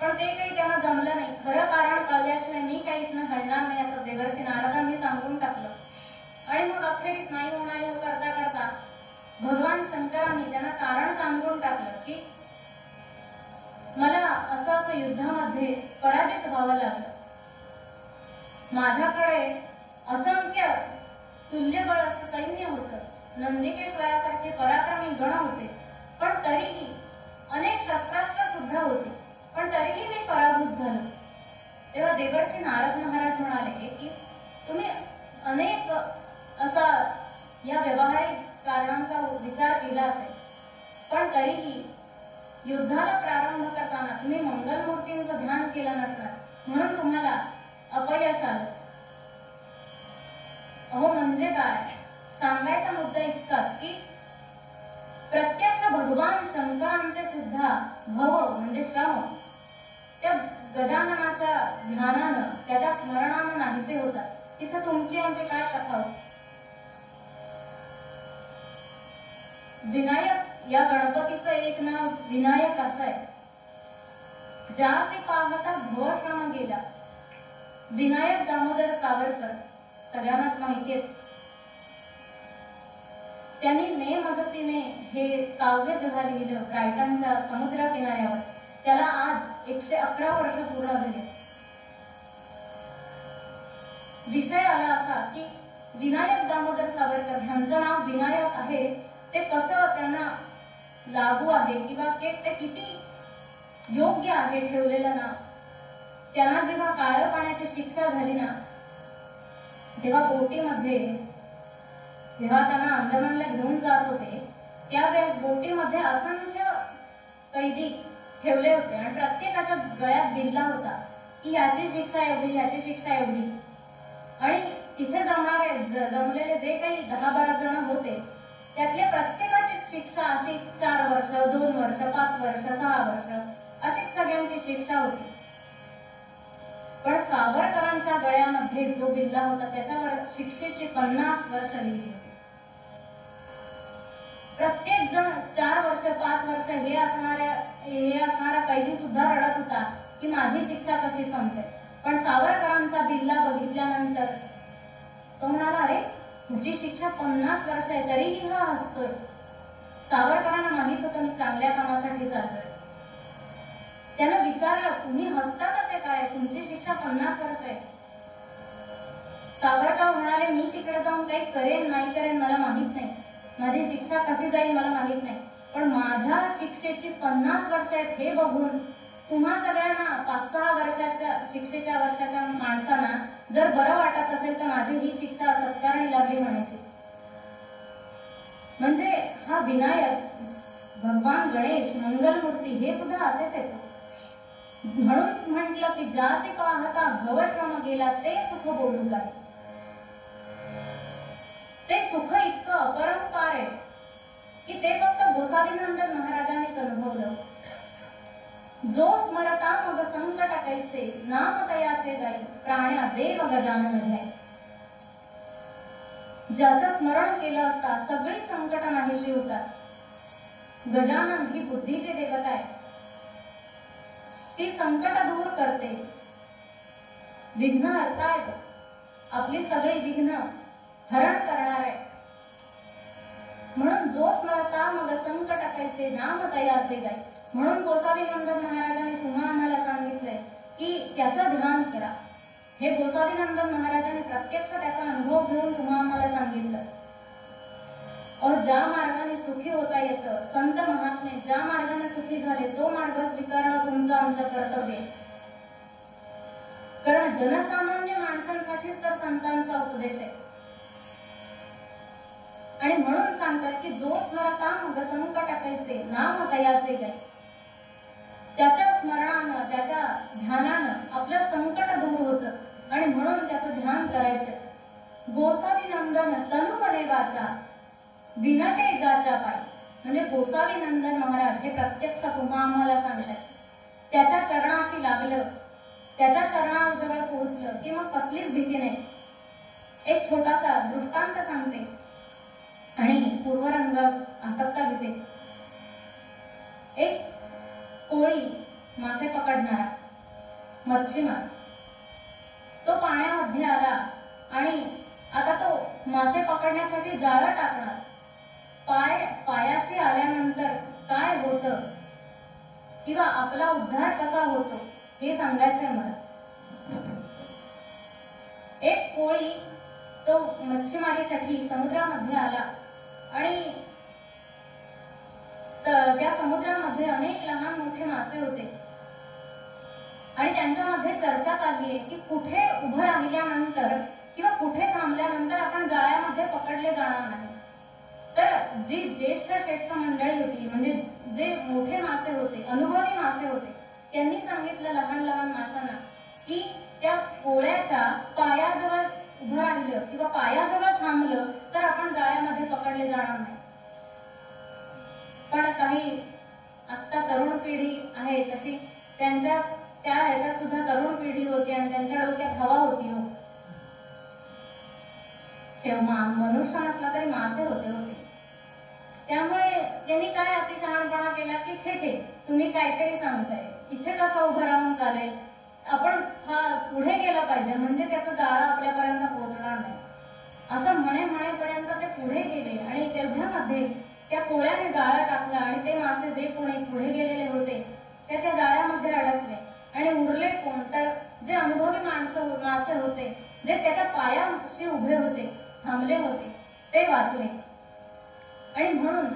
[SPEAKER 4] पण ते काही त्यांना जमलं नाही. खरं कारण कळल्याशिवाय मी काही इथनं हलणार नाही असं देवर्षी नारदांनी सांगून टाकलं. आणि मग अखेरीस नाही हो करता करता भगवान शंकरांनी त्यांना कारण सांगून टाकलं की मला असं असं युद्धामध्ये पराजित व्हावं लागलं. माझ्याकडे असंख्य तुल्यबळ असं सैन्य होतं, नंदिकेश्वरासारखे पराक्रमी गण होते, पण तरीही अनेक शस्त्रास्त्र सुद्धा होती, पण तरीही मी पराभूत झालो. तेव्हा देवर्षी नारद महाराज म्हणाले की तुम्ही अनेक असा या व्यवहारिक कारणांचा विचार केला असेल, पण तरीही युद्धाला प्रारंभ करताना तुम्ही मंगलमूर्तींचं ध्यान केलं नसणार, म्हणून तुम्हाला अपयश आलं. अहो म्हणजे काय? सांगायचा मुद्दा इतकाच की प्रत्यक्ष भगवान शंकरांचे सुद्धा भव म्हणजे श्रम त्या गजाननाच्या ध्यानानं, त्याच्या स्मरणानं नाहीसे होतात. तिथं तुमची आमची काय कथा हो? विनायक या गणपतीचं एक नाव विनायक असं आहे. ज्याचे पाहता भवश्रम गेला. विनायक दामोदर सावरकर सगळ्यांनाच माहिती आहे. त्यांनी नेमजसीने हे काव्य जेव्हा लिहिलं ब्रायटनच्या समुद्र किनाऱ्यावर, त्याला आज 111 वर्ष पूर्ण झाले. विषय आला असा की विनायक दामोदर सावरकर ह्यांचं नाव विनायक आहे, ते कसं त्यांना लागू आहे किंवा ते किती योग्य आहे ठेवलेलं नाव. त्यांना जेव्हा काळ्या पाण्याची शिक्षा झाली ना, तेव्हा बोटीमध्ये जेव्हा त्यांना अंदमानला घेऊन जात होते, त्यावेळेस बोटीमध्ये असंख्य कैदी ठेवले होते आणि प्रत्येकाच्या गळ्यात बिल्ला होता की ह्याची शिक्षा एवढी, ह्याची शिक्षा एवढी. आणि तिथे जमलेले जे काही 10-12 जण होते, त्यातले प्रत्येकाची शिक्षा अशी 4 वर्ष, 2 वर्ष, 5 वर्ष, 6 वर्ष अशीच सगळ्यांची शिक्षा होती. पण सावरकरांच्या गळ्यामध्ये जो बिल्ला होता त्याच्यावर शिक्षेची 50 वर्ष लिहिली होती. प्रत्येक जण 4 वर्ष, 5 वर्ष हे असणारा कैदी सुद्धा रडत होता की माझी शिक्षा कशी संपते. पण सावरकरांचा बिल्ला बघितल्यानंतर तो म्हणाला, अरे तुझी शिक्षा 50 वर्ष आहे, तरीही हा हसतोय. सावरकरांना माहित होतं मी चांगल्या कामासाठी चालतोय. त्यानं विचारलं, तुम्ही हसता कसे काय, तुमची शिक्षा 50 वर्ष आहे. सावरकर म्हणाले, मी तिकडे जाऊन काही करेन नाही करेन मला माहित नाही, माझी शिक्षा कशी जाईल मला माहित नाही, पण माझ्या शिक्षेची 50 वर्ष आहेत हे बघून तुम्हा सगळ्यांना 5-6 वर्षाच्या शिक्षेच्या वर्षाच्या माणसांना जर बरं वाटत असेल तर माझी ही शिक्षा सत्कारणी लागली म्हणायची. म्हणजे हा विनायक भगवान गणेश मंगलमूर्ती हे सुद्धा असेच आहेत. म्हणून म्हटलं की जासी पाहता गवश्रम गेला ते सुख बोलू काय. ते सुख इतकं अपरंपार आहे की ते फक्त गोसावीनंदन महाराजांनीच अनुभवलं. जो स्मरता मग संकट कैसे नाम तयाचे गाई प्राण्या देव गजानन आहे. ज्याचं स्मरण केलं असता सगळी संकट नाहीशी होतात. गजानन ही बुद्धीची देवता आहे. ती संकट दूर करते, विघ्न हरतायत, आपली सगळी विघ्न हरण करणार आहे. म्हणून जो स्मरता मग संकट कैसे नाम तयाचे गाई. म्हणून गोसावी नंदन महाराजांनी तुम्हा आम्हाला सांगितलंय की त्याचं ध्यान करा. हे गोसावी नंदन महाराजांनी प्रत्यक्ष त्याचा अनुभव घेऊन तुम्हा आम्हाला सांगितलं. और ज्या मार्गाने सुखी होता येतं, संत महात्मे ज्या मार्गाने सुखी झाले तो मार्ग स्वीकारणं तुमचं आमचं कर्तव्य आहे. कारण जनसामान्य माणसांसाठीच तर संतांचा उपदेश आहे. आणि म्हणून सांगतात की जो स्मरता मग संकट कैसे नाम तयाचे गाई. त्याच्या स्मरणानं त्याच्या ध्यानानं आपलं संकट दूर होतं आणि म्हणून त्याचं ध्यान करायचं. गोसावी नंदन तनु मने वाचा विनते जाच्या पाय. म्हणजे गोसावी नंदन महाराज हे प्रत्यक्ष तुम्हा आम्हाला सांगतात. त्याच्या चरणाशी लागलं, त्याच्या चरणाजवळ पोहोचलं की मग कसलीच भीती नाही. एक छोटासा दृष्टांत सांगते आणि पूर्वरंग आटपता घेते. एक कोळी मासे पकडणारा मच्छीमार तो पाण्यामध्ये आला आणि आता तो मासे पकडण्यासाठी जाळं टाकणार. पायाशी आल्यानंतर काय होतं किंवा आपला उद्धार कसा होतो हे सांगायचंय मला. एक कोळी तो मच्छीमारीसाठी समुद्रामध्ये आला आणि त्या समुद्रामध्ये अनेक लहान मोठे मासे होते आणि त्यांच्यामध्ये चर्चा चालली आहे की कुठे उभं राहिल्यानंतर किंवा कुठे थांबल्यानंतर आपण जाळ्यामध्ये पकडले जाणार नाही. तर जी श्रेष्ठ मंडळी होती, म्हणजे जे मोठे मासे होते, अनुभवी मासे होते, त्यांनी सांगितलं लहान लहान माशांना की त्या कोळ्याच्या पायाजवळ उभं राहिलं किंवा पायाजवळ थांबलं तर आपण जाळ्यामध्ये पकडले जाणार नाही. पण काही आता तरुण पिढी आहे तशी त्यांच्या त्या ह्याच्यात सुद्धा तरुण पिढी होती आणि त्यांच्या डोक्यात हवा होती. हो, मनुष्य नसला तरी मासे होते. त्यामुळे त्यांनी काय अतिशहाणपणा केला की छे तुम्ही काहीतरी सांगताय, इथे कसं उभं राहून चालेल, आपण पुढे गेलं पाहिजे म्हणजे त्याचं जाळं आपल्यापर्यंत पोहोचणार नाही. असं म्हणेपर्यंत ते पुढे गेले आणि तेवढ्यामध्ये त्या कोळ्याने जाळं टाकलं आणि ते मासे जे पुढे गेलेले होते ते त्या जाळ्यामध्ये अडकले आणि उरले कोण तर जे अनुभवी मासे होते, जे त्याच्या पायाशी उभे होते, थांबले होते, ते वाचले. आणि म्हणून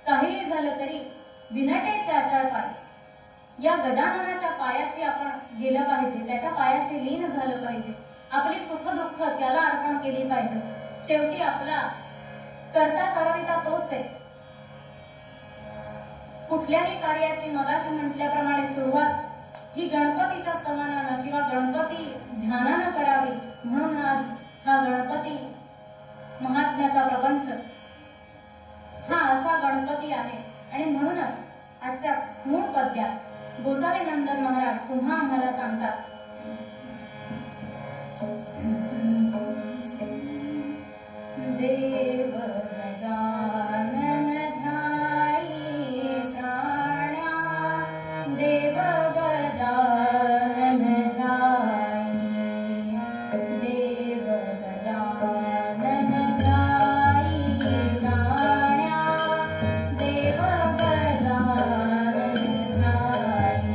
[SPEAKER 4] काहीही झालं तरी विनटे त्याच्या पाय, या गजाननाच्या पायाशी आपण गेलं पाहिजे, त्याच्या पायाशी लीन झालं पाहिजे, आपली सुख दुःख त्याला अर्पण केली पाहिजे. शेवटी आपला करता करविता तोच आहे. कुठल्याही कार्याची मगाशी म्हटल्याप्रमाणे सुरुवात ही गणपतीच्या स्तवनानं किंवा गणपती ध्यानानं करावी. म्हणून आज हा गणपती महात्म्याचा प्रपंच हा असा गणपती आहे. आणि म्हणूनच आजच्या मूळ पद्यात गोसावी नंदन महाराज तुम्हा आम्हाला सांगतात, देव गजानन ध्याई प्राण्या, देव गजानन ध्याई, देव गजानन ध्याई प्राण्या, देव गजानन ध्याई.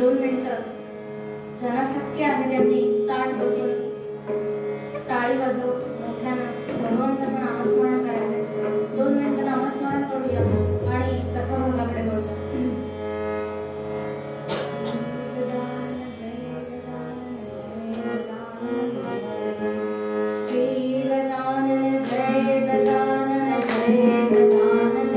[SPEAKER 4] 2 मिनिटं ज्यांना शक्य आहे त्यांनी ताट बसून टाळी वाजवून मोठ्यानं भगवंताचं नामस्मरण करायचंय. 2 मिनिटं नामस्मरण करूया आणि कथाभंगाकडे वळूया. श्री गजानन जय गजानन जय गजानन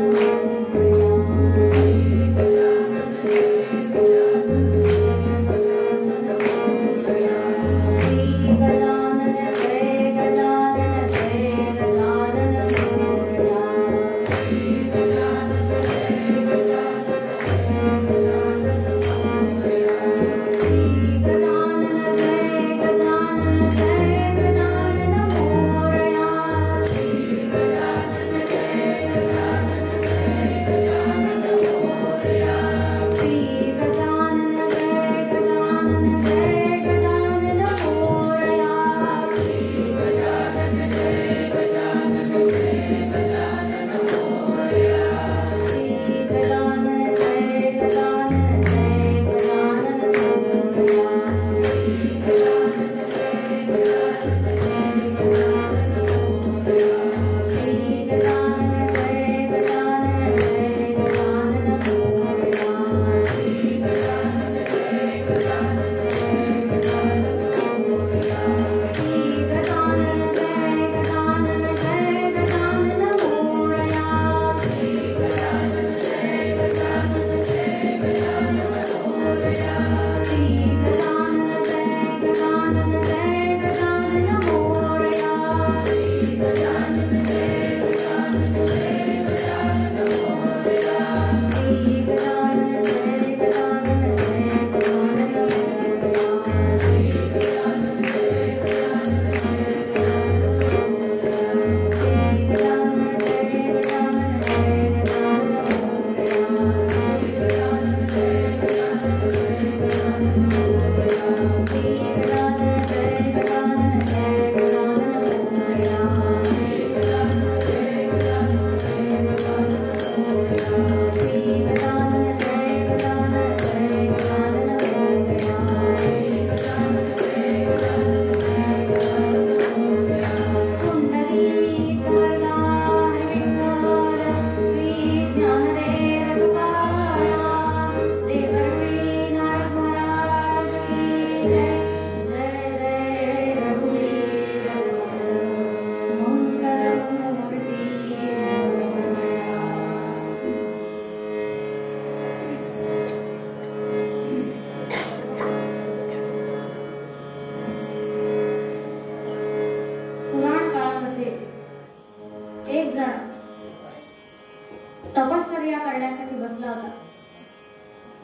[SPEAKER 4] तपश्चर्या करण्यासाठी बसला होता.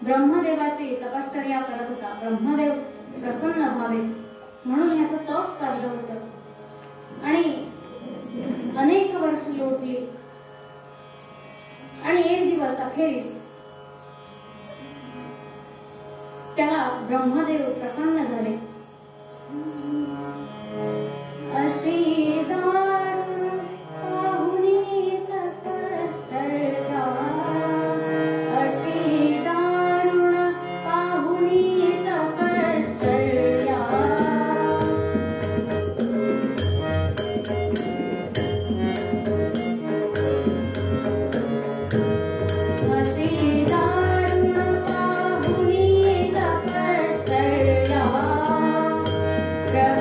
[SPEAKER 4] ब्रह्मदेवाची तपश्चर्या करत होता. ब्रह्मदेव प्रसन्न व्हावे म्हणून ह्याचं तप चाललं होतं आणि अनेक वर्ष लोटली आणि एक दिवस अखेरीस त्याला ब्रह्मदेव प्रसन्न झाले.
[SPEAKER 5] Yeah.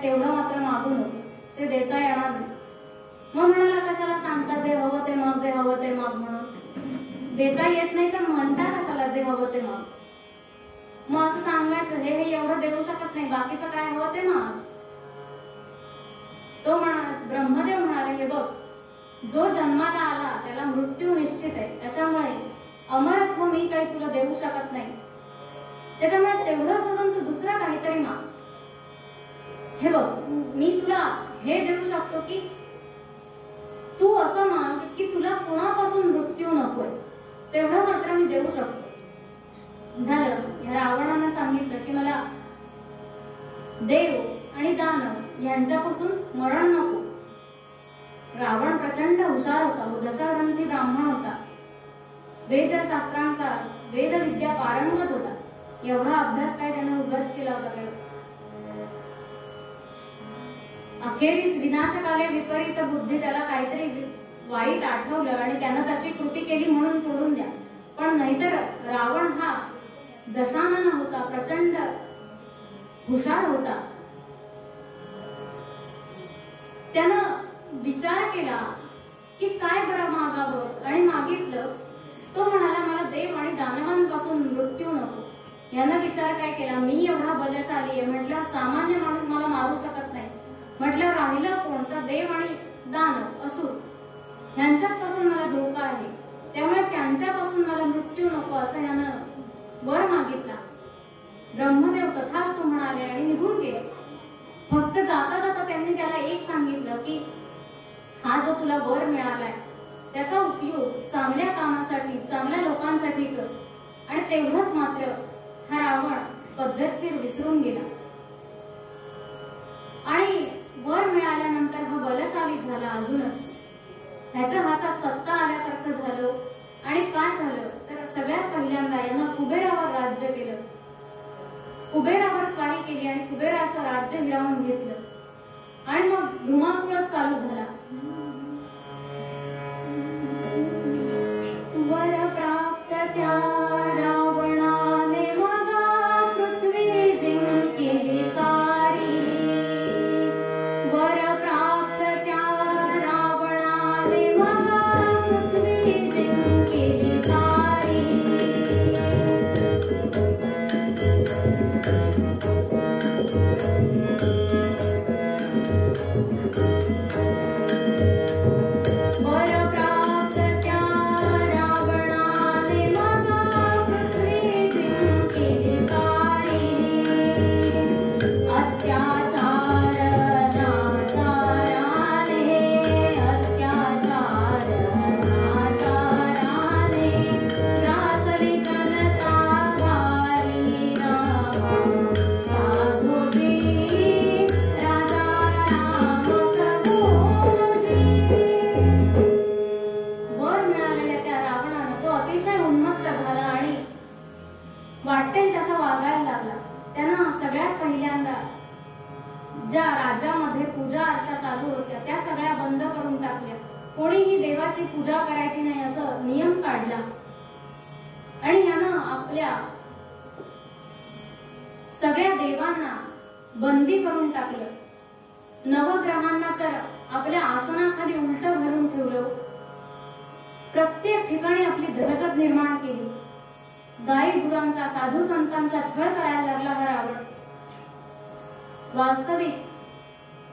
[SPEAKER 4] तेवढं मात्र मागू नकोस, ते देता येणार नाही. मग म्हणाला कशाला सांगता जे हवं ते माग, जे हवं ते माग म्हणून. देता येत नाही तर म्हणता कशाला जे हवं ते माग. मग असं सांगायचं हे एवढं देऊ शकत नाही, बाकीचं काय हवं ते माग. तो ब्रह्मदेव म्हणाले हे बघ, जो जन्माला आला त्याला मृत्यू निश्चित आहे, त्याच्यामुळे अमरत्व मी काही तुला देऊ शकत नाही. त्याच्यामुळे तेवढं सोडून तू दुसरं काहीतरी माग. हे बघ, मी तुला हे देऊ शकतो की तू असं माग की तुला कुणापासून मृत्यू नकोय, तेवढं मात्र मी देऊ शकतो. झालं. या रावणानं सांगितलं की मला देव आणि दानव यांच्यापासून मरण नको. रावण प्रचंड हुशार होता, दशग्रंथी ब्राह्मण होता, वेदशास्त्रांचा वेदविद्या पारंगत होता. एवढा अभ्यास काय त्यानं उगाच केला होता काय? अखेरीस विनाशकाले विपरीत बुद्धी, त्याला काहीतरी वाईट आठवलं आणि त्यानं तशी कृती केली म्हणून सोडून द्या. पण नाहीतर रावण हा दशानन होता, प्रचंड हुशार होता. त्यानं विचार केला की काय बरं मागावं आणि मागितलं. तो म्हणाला मला देव आणि दानवांपासून मृत्यू नको. यानं विचार काय केला, मी एवढा बलशाली आहे, म्हटलं सामान्य माणूस मला मारू शकत नाही, म्हटलं राहिलं कोण तर देव आणि दानव असुर यांच्याच पासून मला धोका आहे, त्यामुळे त्यांच्यापासून मला मृत्यू नको असं यानं वर मागितला. ब्रह्मदेव तथास्तु म्हणाले आणि निघून गेले. फक्त जाता जाता त्यांनी त्याला एक सांगितलं की हा जो तुला वर मिळालाय त्याचा उपयोग चांगल्या कामासाठी, चांगल्या लोकांसाठी कर. आणि तेवढंच मात्र हा रावण पद्धतशीर विसरून गेला आणि वर मिळाल्यानंतर हा बलशाली झाला अजूनच. ह्याच्या हातात सत्ता आल्यासारखं झालं. आणि काय झालं तर सगळ्यात पहिल्यांदा यानं कुबेरावर राज्य केलं, कुबेरावर स्वारी केली आणि कुबेराचं राज्य हिरावून घेतलं. आणि मग धुमाकूळच चालू झाला. वर प्राप्त त्या रावणाने मगा पृथ्वी जिंकली सारी. वर प्राप्त त्या रावणाने मगा पृथ्वी जिंकली सारी. ज्या राज्यामध्ये पूजा अर्चा चालू होत्या त्या सगळ्या बंद करून टाकल्या. कोणीही देवाची पूजा करायची नाही असं नियम काढला. आणि ह्यानं आपल्या सगळ्या देवांना बंदी करून टाकलं. नवग्रहांना तर आपल्या आसनाखाली उलट भरून ठेवलं. प्रत्येक ठिकाणी आपली दहशत निर्माण केली. गाई गुरांचा, साधू संतांचा छळ करायला लागला हा रावण. वास्तविक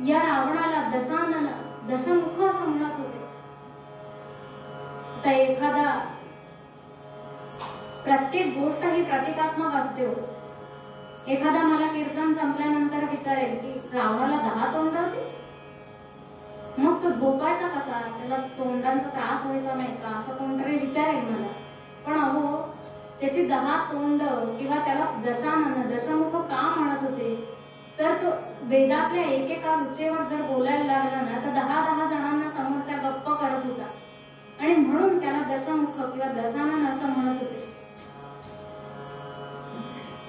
[SPEAKER 4] या रावणाला दशानन, दशमुख असं म्हणत होते. तर एखादा प्रत्येक गोष्ट ही प्रतिकात्मक असते. एखादा मला कीर्तन संपल्यानंतर विचारेल की रावणाला 10 तोंड होती, मग तो झोपायचा कसा, त्याला तोंडांचा त्रास व्हायचा नाही का असं कोणतरी विचारेल मला. पण अहो त्याची 10 तोंड किंवा त्याला दशानन, दशमुख का म्हणत होते तर तो वेदातल्या एकेका रुचेवर जर बोलायला लागला ना तर 10-10 जणांना समोरच्या गप्प करत होता. आणि म्हणून त्याला दशमुख किंवा दशानन असं म्हणत होते.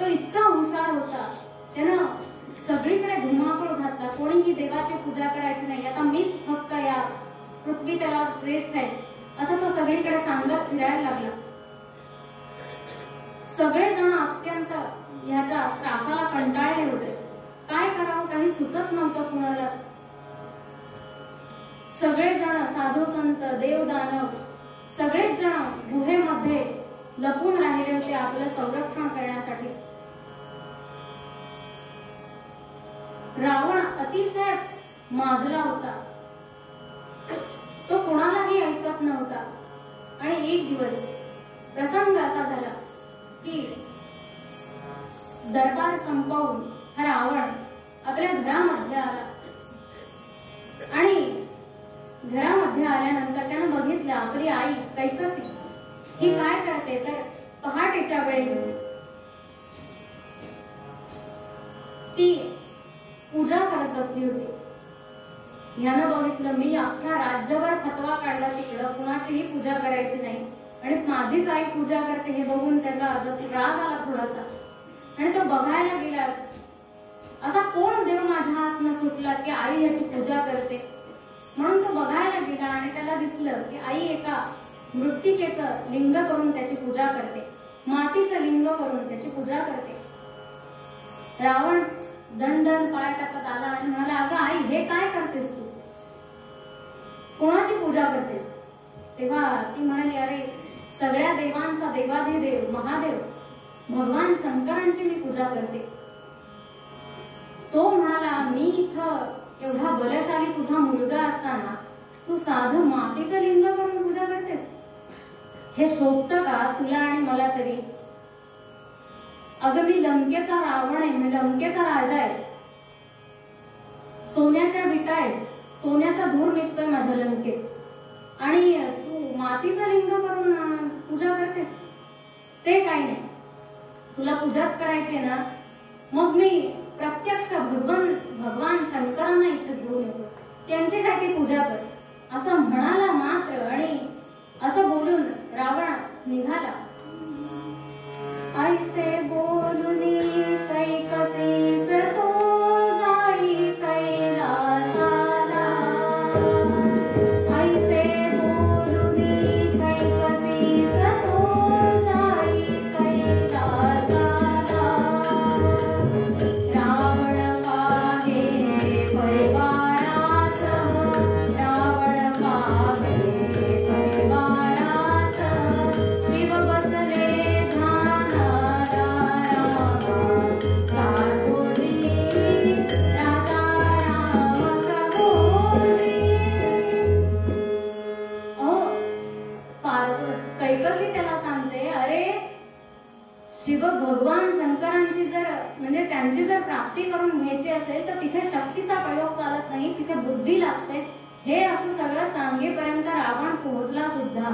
[SPEAKER 4] तो इतका हुशार होता, त्यानं सगळीकडे धुमाकूळ घातला. कोणीही देवाची पूजा करायची नाही, आता मीच फक्त या पृथ्वी त्याला श्रेष्ठ आहे असं तो सगळीकडे सांगत फिरायला लागला. सगळेजण अत्यंत ह्याच्या त्रासाला कंटाळले होते. काय करावं काही सुचत नव्हतं कुणालाच. सगळेजण साधू संत देव दानव सगळेच जण गुहेमध्ये लपून राहिले होते आपलं संरक्षण करण्यासाठी. रावण अतिशय माजला होता. तो कोणालाही ऐकत नव्हता. आणि एक दिवस प्रसंग असा झाला की दरबार संपवून हा रावण आपल्या घरामध्ये आला. आणि घरामध्ये आल्यानंतर त्यानं बघितलं आपली आई कैकसी ही काय करते तर पहाटेच्या वेळी ती पूजा करत बसली होती. ह्यानं बघितलं मी अख्ख्या राज्यभर फतवा काढला तिकडं कुणाचीही पूजा करायची नाही आणि माझीच आई पूजा करते हे बघून त्याला राग आला थोडासा. आणि तो बघायला गेला असा कोण देव माझ्या हातनं सुटला की आई याची पूजा करते. म्हणून तो बघायला गेला आणि त्याला दिसलं की आई एका मृत्तिकेचं लिंग करून त्याची पूजा करते, मातीचं लिंग करून त्याची पूजा करते. रावण दंडन पाय टाकत आला आणि म्हणाला अगं आई हे काय करतेस तू, कोणाची पूजा करतेस. तेव्हा ती म्हणाली अरे सगळ्या देवांचा देवाधिदेव महादेव भगवान शंकरांची मी पूजा करते. तो म्हणाला मी इथं एवढा बलशाली तुझा मुलगा असताना तू साधं मातीचं लिंग करून पूजा करतेस, हे शोभतं का तुला आणि मला तरी. अगं मी लंकेचा रावण आहे, मी लंकेचा राजा आहे, सोन्याच्या विटा आहेत, सोन्याचा धूर निघतोय माझ्या लंकेत आणि तू मातीचं लिंग करून पूजा करतेस. ते काही नाही, तुला पूजाच करायची ना मग मी प्रत्यक्ष भगवान शंकरांना इथे घेऊन येतो, त्यांची काय ती पूजा कर असं म्हणाला मात्र. आणि असं बोलून रावण निघाला. ऐसे बोलुनी कैकसी तो जाई कैलासाला. ऐसे बोलुनी कैकसी तो जाई कैलासाला. रावण पाहे परिवारास, रावण पाहे परिवारास, शिव बसले कैकसी त्याला सांगते अरे शिव भगवान शंकरांची जर म्हणजे त्यांची जर प्राप्ती करून घ्यायची असेल तर तिथे शक्तीचा प्रयोग चालत नाही, तिथे बुद्धी लागते. हे असं सगळं सांगेपर्यंत रावण पोहोचला सुद्धा.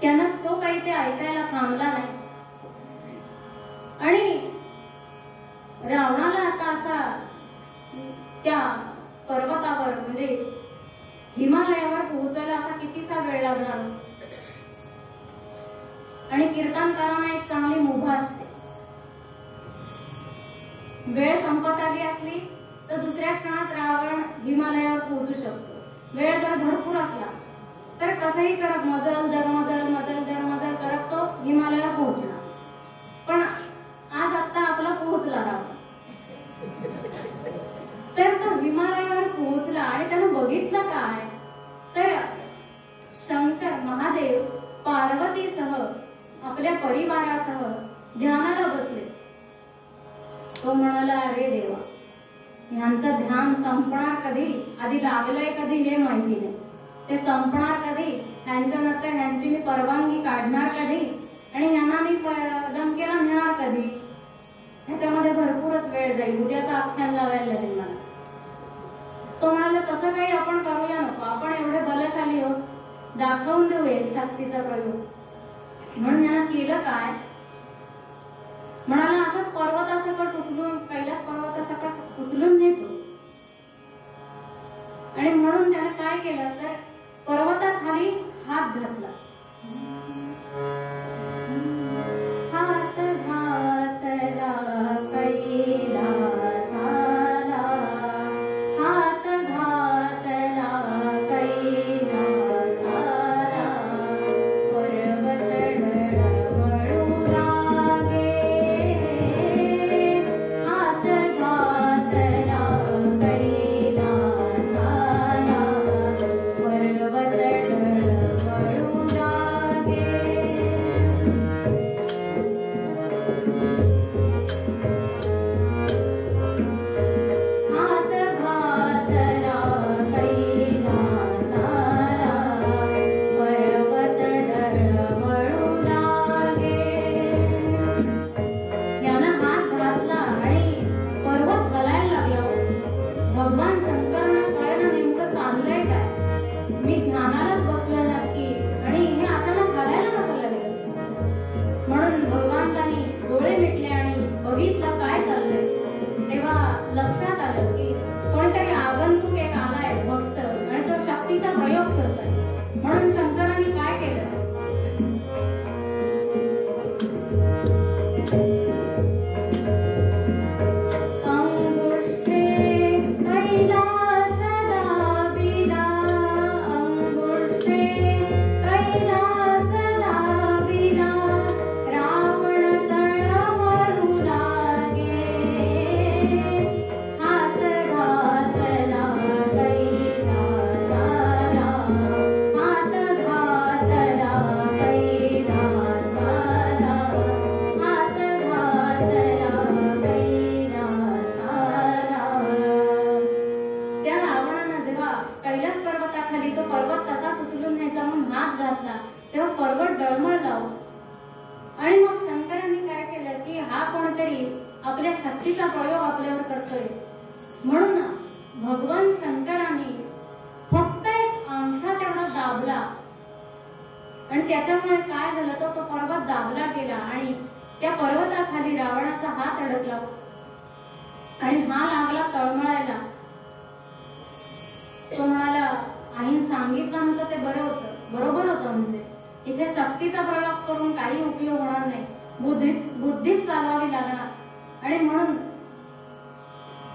[SPEAKER 4] त्यानं तो काही ते ऐकायला थांबला नाही. आणि रावणाला आता असा त्या पर्वतावर म्हणजे हिमालयावर पोहोचायला असा कितीसा वेळ लागणार. आणि कीर्तनकारांना एक चांगली मुभा असते, वेळ संपत आली असली तर दुसऱ्या क्षणात रावण हिमालयावर पोहोचू शकतो. वेळ जर भरपूर असला तर कसंही करत मजल दर मजल मजल दर मजल करत तो हिमालयावर पोहोचला. पण आज आता आपला पोहोचला रावण. तर तो हिमालयावर पोहोचला आणि त्यानं बघितलं काय तर शंकर महादेव पार्वतीसह आपल्या परिवारासह ध्यानाला बसले. तो म्हणाला अरे देवा ह्यांचं ध्यान संपणार कधी, आधी लागलंय कधी हे माहिती नाही, ते संपणार कधी, ह्यांच्या नंतर ह्यांची मी परवानगी काढणार कधी आणि ह्यांना मी लंकेला नेणार कधी. ह्याच्यामध्ये भरपूरच वेळ जाईल, उद्याचा आख्यान लावायला लागेल मला. तो म्हणाला तसं काही आपण करूया नको, आपण एवढे बलशाली आहोत, दाखवून देऊया शक्तीचा प्रयोग. म्हणून यानं केलं काय म्हणाला असंच पर्वतासकट उचलून कैलास पर्वतासकट उचलून नेतो. आणि म्हणून त्याने काय केलं तर पर्वताखाली हात घातला. हात घातला कैलासाला, हात घातला कैलासाला, पर्वत डळमळू लागे. हात भगवान शंकरांना कळेना नेमकं चाललंय काय. मी ध्यानालाच बसलोय नक्की आणि हे अचानक घालायला कसं लागलं. म्हणून भगवंतांनी डोळे मिटले आणि बघितलं काय चाललंय. तेव्हा लक्षात आलं की कोणीतरी आगंतुक एक आलाय भक्त आणि तो शक्तीचा प्रयोग करतोय. म्हणून शंकरांनी काय केलं, तेव्हा पर्वत डळमळला. आणि मग शंकरांनी काय केलं की हा कोणतरी आपल्या शक्तीचा प्रयोग आपल्यावर करतोय. म्हणून भगवान शंकरांनी फक्त एक अंगठा तेवढा दाबला आणि त्याच्यामुळे काय झालं, तो पर्वत दाबला गेला आणि त्या पर्वताखाली रावणाचा हात अडकला आणि हा लागला तळमळायला. तो म्हणाला, आईन सांगितलं होतं ते बरं होतं, बरोबर होतं. म्हणजे इथे शक्तीचा प्रयोग करून काही उपयोग होणार नाही, बुद्धीच चालवावी लागणार. आणि म्हणून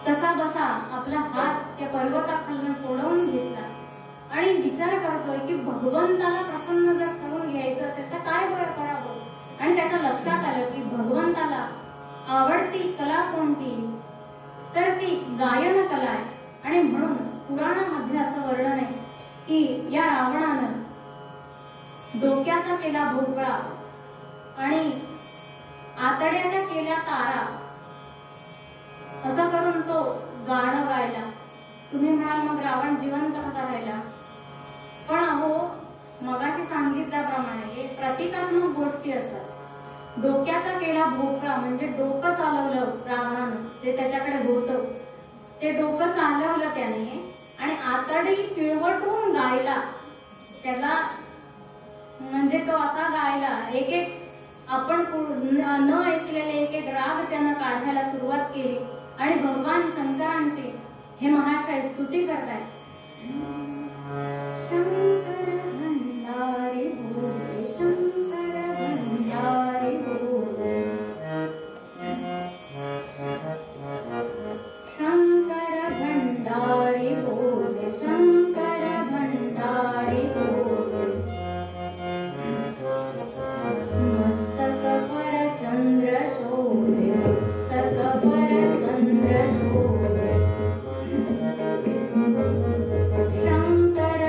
[SPEAKER 4] कसा बसा आपला हात त्या पर्वताखालनं सोडवून घेतला आणि विचार करतोय की भगवंताला प्रसन्न जर करून घ्यायचं असेल तर काय बरं करावं. आणि त्याच्या लक्षात आलं की भगवंताला आवडती कला कोणती, तर ती गायन कला आहे. आणि म्हणून पुराणामध्ये असं वर्णन आहे की या रावणानं डोक्याचा केला भोपळा आणि आतड्याच्या केल्या तारा, असं करून तो गाणं गायला. तुम्ही म्हणाल मग रावण जिवंत कसा राहिला. पण अहो, मगाशी सांगितल्याप्रमाणे प्रतिकात्मक गोष्टी असतात. डोक्याचा केला भोपळा म्हणजे डोकं चालवलं रावणानं, जे त्याच्याकडे होतं ते डोकं चालवलं त्याने आणि आतडी पिळवटून गायला. त्याला म्हणजे तो असा गायला, एक एक आपण न ऐकलेले एक एक राग त्यानं काढायला सुरुवात केली आणि भगवान शंकरांची हे महाशय स्तुती करतायत. शंकर भंडारी बोले, शंकर भंडारी बोले, शंकर भंडारी बोले, शंकर भंडारी बोले. मस्तक पर चंद्र शोभे, मस्तक पर चंद्र शोभे, शंकर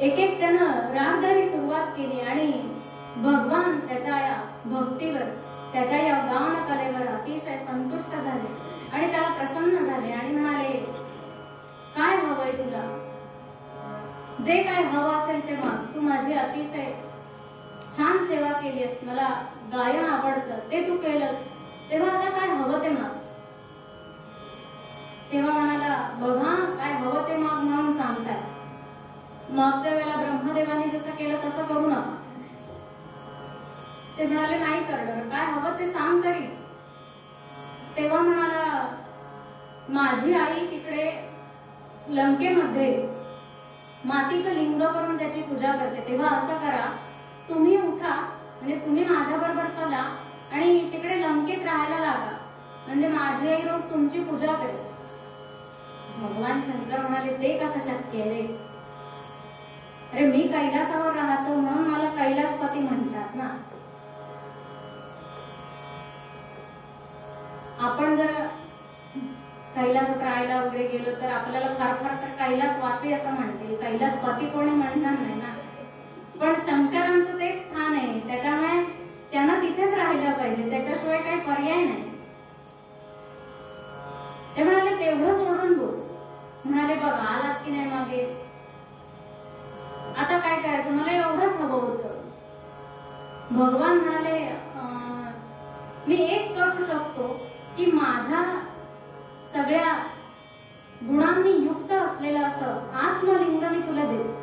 [SPEAKER 4] एक एक त्यानं रागदारी सुरुवात केली आणि भगवान त्याच्या या भक्तीवर, त्याच्या या गान कलेवर अतिशय संतुष्ट झाले आणि त्याला प्रसन्न झाले आणि म्हणाले, काय हवंय तुला? जे काय हवं असेल ते माग. तू माझी अतिशय छान सेवा केलीस, मला गायन आवडतं ते तू केलंस, तेव्हा आता काय हवं ते माग. तेव्हा म्हणाला, बघा काय हवं ते माग म्हणून सांगताय, मागच्या वेळेला ब्रह्मदेवानी जसं केलं तसं करू नका. ते म्हणाले, नाही करणार, काय हवं ते सांग तरी. तेव्हा म्हणाला, माझी आई तिकडे लंकेमध्ये मातीचं लिंग करून त्याची पूजा करते, तेव्हा असं करा, तुम्ही उठा, म्हणजे तुम्ही माझ्या बरोबर चला आणि तिकडे लंकेत राहायला लागा, म्हणजे माझी आई रोज तुमची पूजा करेल. भगवान शंकर म्हणाले, ते कसं शक्य आहे रे? अरे मी कैलासावर राहतो म्हणून मला कैलासपती म्हणतात ना. आपण जर कैलासात राहायला वगैरे गेलो तर आपल्याला फार फार तर कैलासवासी असं म्हणतील, कैलासपती कोणी म्हणणार नाही ना. पण शंकरांचं तेच स्थान आहे, त्याच्यामुळे त्यांना तिथेच राहायला पाहिजे, त्याच्याशिवाय काही पर्याय नाही. ते म्हणाले, तेवढं सोडून बोल. म्हणाले, बघा आलात की नाही मागे, आता काय करायचं, मला एवढंच हवं होतं. भगवान म्हणाले, मी एक करू शकतो की माझ्या सगळ्या गुणांनी युक्त असलेलं असं आत्मलिंग मी तुला देतो,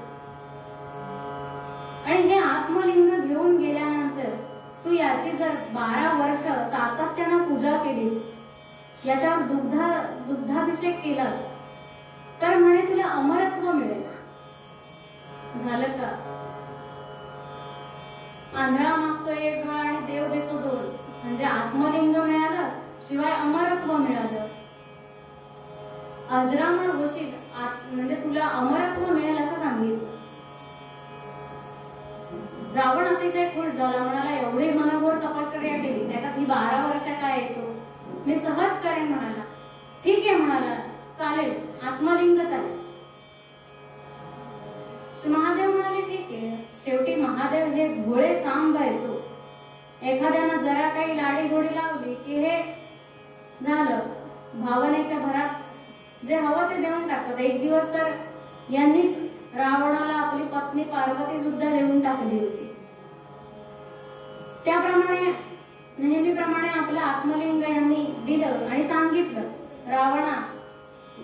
[SPEAKER 4] आणि हे आत्मलिंग घेऊन गेल्यानंतर तू याची जर 12 वर्ष सातत्यानं पूजा केली, याच्यावर दुग्धाभिषेक केलास, तर म्हणे तुला अमरत्व मिळेल. झालं का? आंधळा मागतो एक डोळा आणि देव देतो 2, म्हणजे आत्मलिंग मिळालं शिवाय अमरत्व मिळालं. अजरामर होशील, म्हणजे तुला अमरत्व मिळेल असं सांगितलं. रावण अतिशय खुश झाला, म्हणाला, एवढी मनोघोर तपश्चर्या केली, त्याच्यात ही 12 वर्ष काय येतो, मी सहज करेन. म्हणाला, ठीक आहे. म्हणाला, चालेल, आत्मलिंग चालेल. महादेव म्हणाले, ठीक आहे. शेवटी महादेव हे भोळे सांब येतो, एखाद्यानं जरा काही लाडी गोडी लावली की हे झालं, भावनेच्या भरात जे हवं ते देऊन टाकतात. एक दिवस तर यांनीच रावणाला आपली पत्नी पार्वती सुद्धा देऊन टाकली होती. त्याप्रमाणे नेहमीप्रमाणे आपलं आत्मलिंग यांनी दिलं आणि सांगितलं, रावणा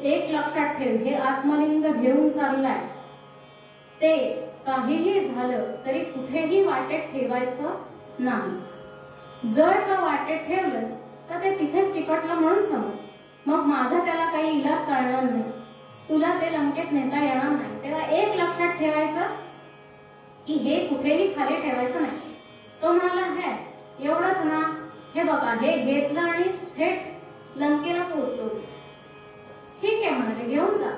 [SPEAKER 4] एक लक्षात ठेव, हे आत्मलिंग घेऊन चाललाय, ते काहीही झालं तरी कुठेही वाटेत ठेवायचं नाही. जर का वाटेत ठेवलं तर ते तिथे चिकटलं म्हणून समज, मग माझा त्याला काही इलाज चालणार नाही, तुला ते लंकेत नेता येणार नाही. तेव्हा एक लक्षात ठेवायचं की हे कुठेही खाली ठेवायचं नाही. तो म्हणाला, हे एवढंच ना, हे बघा, हे घेतलं आणि थेट लंकेला पोहोचलो. ठीक आहे म्हणाले, घेऊन जा.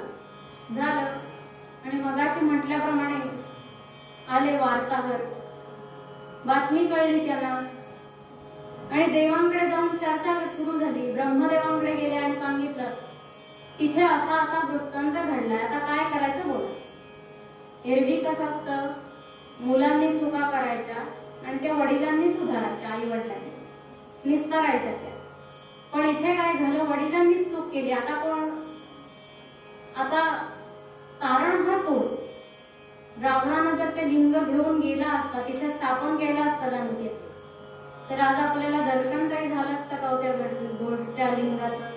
[SPEAKER 4] झालं. आणि मगाशी म्हटल्याप्रमाणे आले वार्ताहर, बातमी कळली त्यांना, आणि देवांकडे जाऊन चर्चा सुरू झाली. ब्रह्मदेवांकडे गेले आणि सांगितलं, तिथे असा असा वृत्तांत घडलाय, आता काय करायचं बोल. एरवी कसं असतं, मुलांनी चुका करायच्या आणि त्या वडिलांनी सुधारायच्या, आई वडिलांनी निस्तारायच्या त्या. पण इथे काय झालं, वडिलांनी चूक केली, आता कोण, आता तारणहार कोण? रावणानं जर ते लिंग घेऊन गेला असता, तिथे स्थापन केलं असतं लंकेत, तर आज आपल्याला दर्शन तरी झालं असतं का त्या लिंगाचं.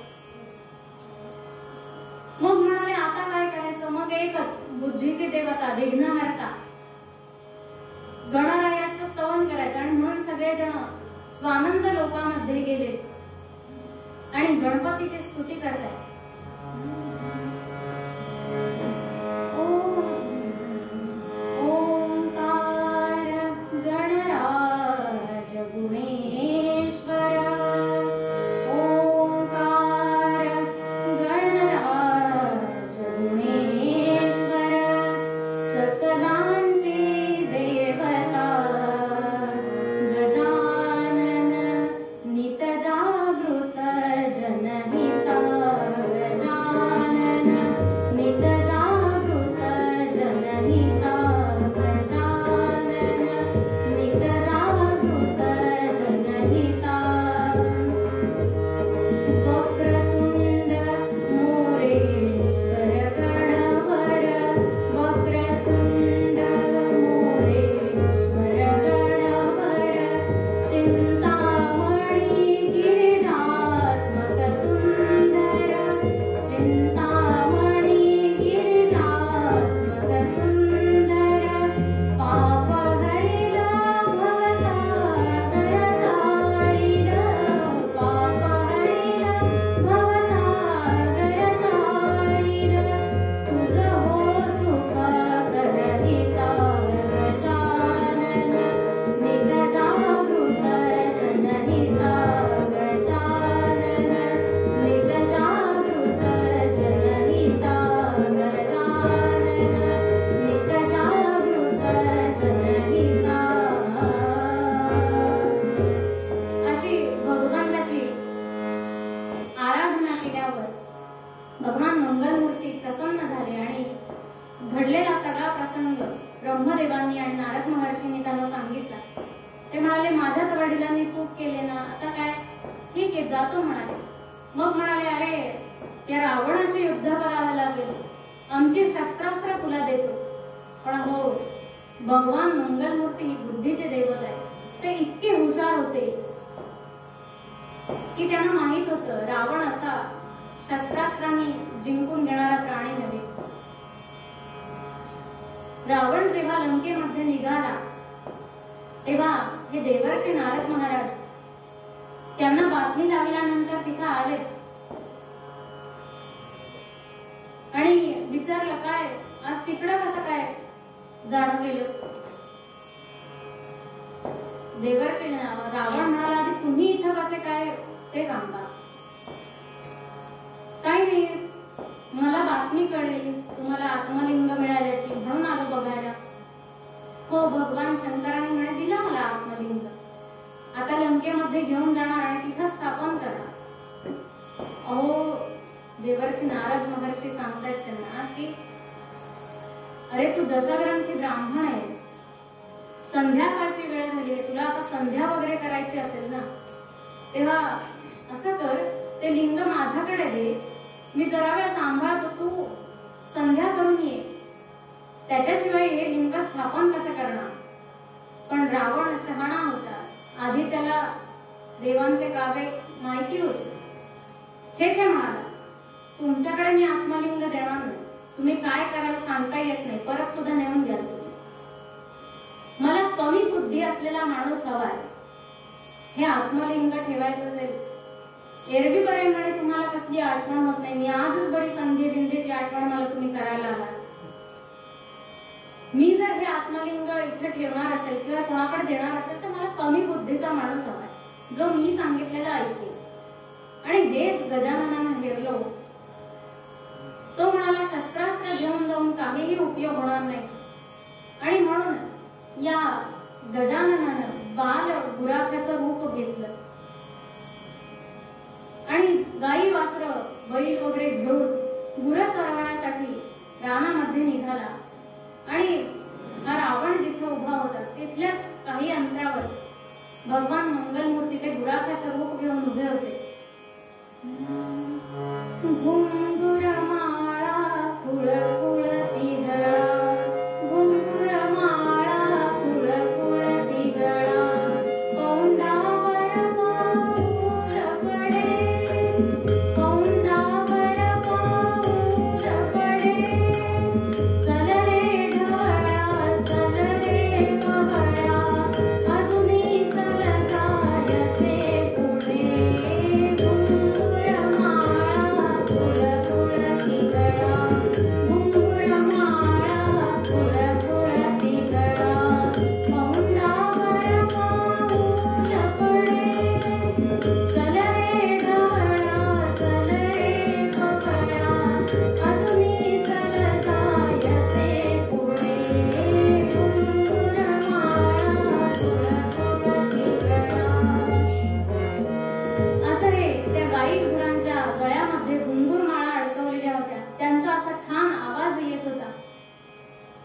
[SPEAKER 4] मग म्हणाले, आता काय करायचं? मग एकच, बुद्धीची देवता विघ्नहर्ता गणरायाचं स्तवन करायचं. आणि म्हणून सगळेजण स्वानंद लोकामध्ये गेले आणि गणपतीची स्तुती करतायत.
[SPEAKER 5] नित जागृत जनहिता गजानन
[SPEAKER 4] ब्रह्मदेवांनी आणि नारद महर्षींनी त्यांना सांगितलं. ते म्हणाले माझ्याच वडिलांनी चूक केले ना, आता काय ठीक आहे जातो म्हणाले. मग म्हणाले अरे त्या रावणाशी युद्ध करावं लागेल, आमची शस्त्रास्त्र तुला देतो. पण हो, भगवान मंगलमूर्ती ही बुद्धीचे दैवत आहे. ते इतके हुशार होते की त्यांना माहित होतं रावण असा शस्त्रास्त्रांनी जिंकून घेणारा प्राणी नव्हे. रावण जेव्हा लंकेमध्ये निघाला तेव्हा हे देवर्षी नारद महाराज त्यांना बातमी लागल्यानंतर तिथं आलेच आणि विचारलं काय आज तिकडं कसं काय जाणं गेलं. देवर्षी रावण म्हणाला आधी तुम्ही इथं कसे काय ते सांगा. काही नाही, मला बातमी कळली तुम्हाला आत्मलिंग मिळाल्याची म्हणून आलो बघायला. हो, भगवान शंकराने म्हणे दिला मला आत्मलिंग, आता लंकेमध्ये घेऊन जाणार आणि तिथं स्थापन करणार. अहो, देवर्षी नारद महर्षी सांगतायत त्यांना की अरे तू दशग्रंथी ब्राह्मण आहेस, संध्याकाळची वेळ झाली आहे, तुला आता संध्या वगैरे करायची असेल ना, तेव्हा असं कर ते लिंग माझ्याकडे दे, मी जरा वेळ सांभाळतो, तू संध्या करून ये, त्याच्याशिवाय हे लिंग स्थापन कसं करणार. पण रावण शहाणा होता, आधी त्याला देवांचे काव्य माहिती होते. छे म्हणाला तुमच्याकडे मी आत्मलिंग देणार नाही, तुम्ही काय करायला सांगता येत नाही, परत सुद्धा नेऊन द्या तुम्ही. मला कमी बुद्धी असलेला माणूस हवाय. हे आत्मलिंग ठेवायचं असेल एरवी बरे म्हणे तुम्हाला कसली आठवण होत नाही, मी आजच बरी संधी बिंदीची आठवण मला तुम्ही करायला आलात. मी जर हे आत्मलिंग इथे ठेवणार असेल किंवा कोणाकडे देणार असेल तर मला कमी बुद्धीचा माणूस हवाय, जो मी सांगितलेला ऐकेल. आणि हेच गजाननानं हेरलो. तो म्हणाला शस्त्रास्त्र घेऊन जाऊन काहीही उपयोग होणार नाही. आणि म्हणून या गजाननानं बाल गुराख्याचं रूप घेतलं आणि गाई वासर बैल वगैरे घेऊन गुरं चरवण्यासाठी रानामध्ये निघाला. आणि हा रावण जिथे उभा होता तिथल्याच काही अंतरावर भगवान मंगलमूर्ती ते गुराख्याचं रूप घेऊन उभे होते. घुंगुरमाळा कुळकुळती गळा, घुंगुरमाळा कुळकुळती गळा, पौंडावर पाऊल पडे, पौंडावर पाऊल पडे, चल रे ढवळा चल रे पहळा, अजूनही चल जायचे पुढे.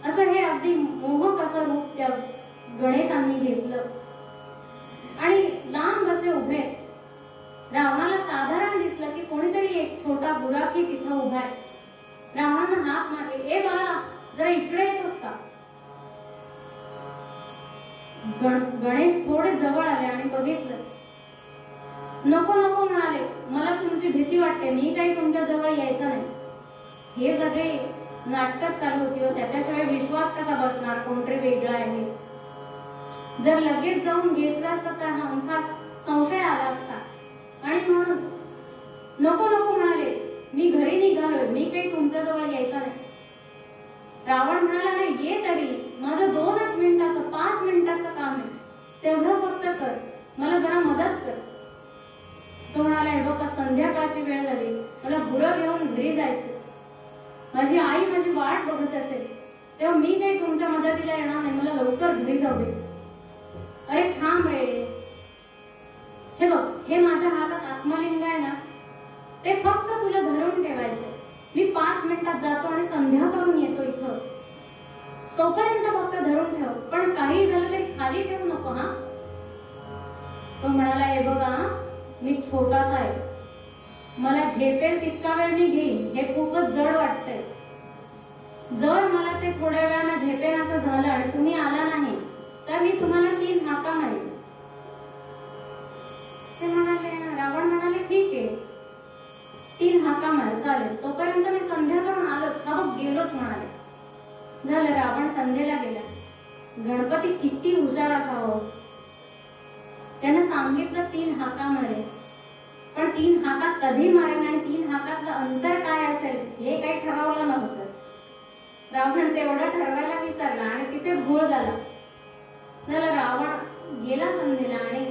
[SPEAKER 4] असं हे अगदी मोहक असं रूप त्या गणेशांनी घेतलं आणि लांब असे उभे. रावणाला साधारण दिसलं की कोणीतरी एक छोटा गुराखी तिथं उभा आहे. रावणानं हाक मारले, ए बाळा जरा इकडे येतोस का. गणेश थोडे जवळ आले आणि बघितलं. नको नको म्हणाले, मला तुमची भीती वाटते, मी काही तुमच्या जवळ यायचं नाही. हे सगळे नाटक चालू होती व त्याच्याशिवाय विश्वास कसा बसणार, कोणतरी वेगळं आहे. जर लगेच जाऊन घेतलं असतं तर हमखास संशय आला असता. आणि म्हणून नको नको म्हणाले, मी घरी निघालोय, मी काही तुमच्या जवळ यायचं नाही. रावण म्हणाला, अरे ये तरी, माझं 2च मिनिटाचं 5 मिनिटाचं काम आहे, तेवढं फक्त कर, मला जरा मदत कर. तो म्हणाला, हे बघा संध्याकाळची वेळ झाली, मला गुरं घेऊन घरी जायचं, माझी आई माझी वाट बघत असेल, तेव्हा मी काही तुमच्या मदतीला येणार नाही, मला लवकर घरी जाऊ दे. अरे थांब रे, हे बघ हे माझ्या हातात आत्मलिंग आहे ना, ते फक्त तुला धरून ठेवायचं, मी 5 मिनिटात जातो आणि संध्या करून येतो इथं, तोपर्यंत फक्त धरून पण काही झालं तरी खाली ठेवू नको हा. तो म्हणाला, हे बघा मी छोटासा आहे, मला झेपेल तितका वेळ मी घेईन, हे खूपच जड वाटतंय. जर मला ते थोड्या वेळानं झेपेन असं झालं आणि तुम्ही आला नाही तर मी तुम्हाला 3 हाका मारेन. ते म्हणाले, रावण म्हणाले, ठीक आहे 3 हाका मार, चालेल, तोपर्यंत मी संध्या करून आलोच, हा बघ गेलोच म्हणाले. झालं, रावण संध्येला गेला. गणपती किती हुशार असावं, त्यानं सांगितलं 3 हाका मारे, पण 3 हाका कधी मारेन आणि 3 हाकातलं अंतर काय असेल हे काही ठरवलं नव्हतं. रावण तेवढं ठरवायला विसरला आणि तिथेच घोळ झाला. रावण गेला संधीला आणि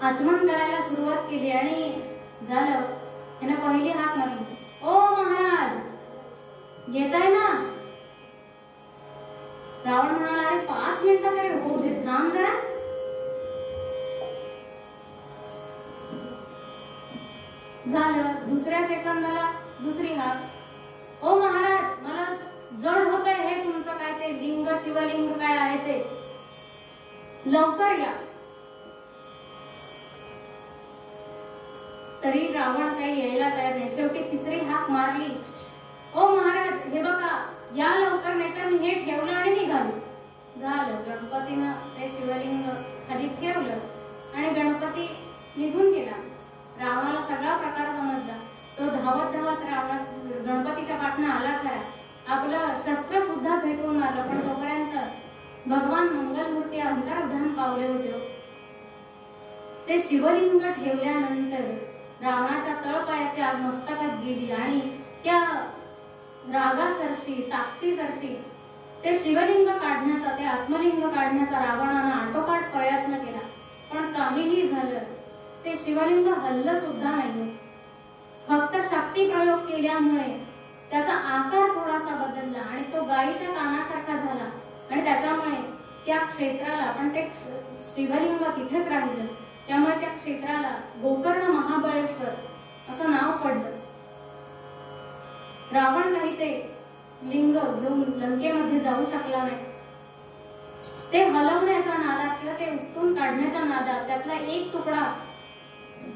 [SPEAKER 4] आचमन करायला सुरुवात केली आणि झालं, त्यानं पहिली हाक मारली, ओ महाराज येताय ना. रावण म्हणाला, अरे 5 मिनिटं तरी होऊ दे, थांब जरा. झालं, दुसऱ्या सेकंदाला दुसरी हाक, ओ महाराज मला जड होतंय हे तुमचं काय ते लिंग शिवलिंग काय आहे ते, लवकर या. तरी रावण काही यायला तयार नाही. शेवटी तिसरी हाक मारली, ओ महाराज हे बघा या लवकर, नाहीतर मी हे ठेवलं आणि निघालो. झालं, गणपतीनं ते शिवलिंग खाली ठेवलं आणि गणपती निघून गेला. रावणाला सगळा प्रकार समजला. तो धावत धावत गणपतीच्या पाठनं आला खरा, आपलं शस्त्र सुद्धा फेकून मारलं, पण तोपर्यंत भगवान मंगलमूर्ती अंतर्धान पावले होते. ते शिवलिंग ठेवल्यानंतर रावणाच्या तळपायाची आग मस्तकात गेली आणि त्या रागासरशी ताकदीसरशी ते शिवलिंग काढण्याचा, ते आत्मलिंग काढण्याचा रावणानं आटोकाट प्रयत्न केला, पण काहीही झालं, ते शिवलिंग हल्लं सुद्धा नाही. फक्त शक्ती प्रयोग केल्यामुळे त्याचा आकार थोडासा बदलला आणि तो गायीच्या कानासारखा झाला आणि त्याच्यामुळे त्या क्षेत्राला, पण ते शिवलिंग तिथेच राहिलं, त्यामुळे त्या क्षेत्राला गोकर्ण महाबळेश्वर असं नाव पडलं. रावण काही ते लिंग घेऊन लंकेमध्ये जाऊ शकला नाही. ते हलवण्याच्या नादात किंवा ते उपटून काढण्याच्या नादात त्यातला एक तुकडा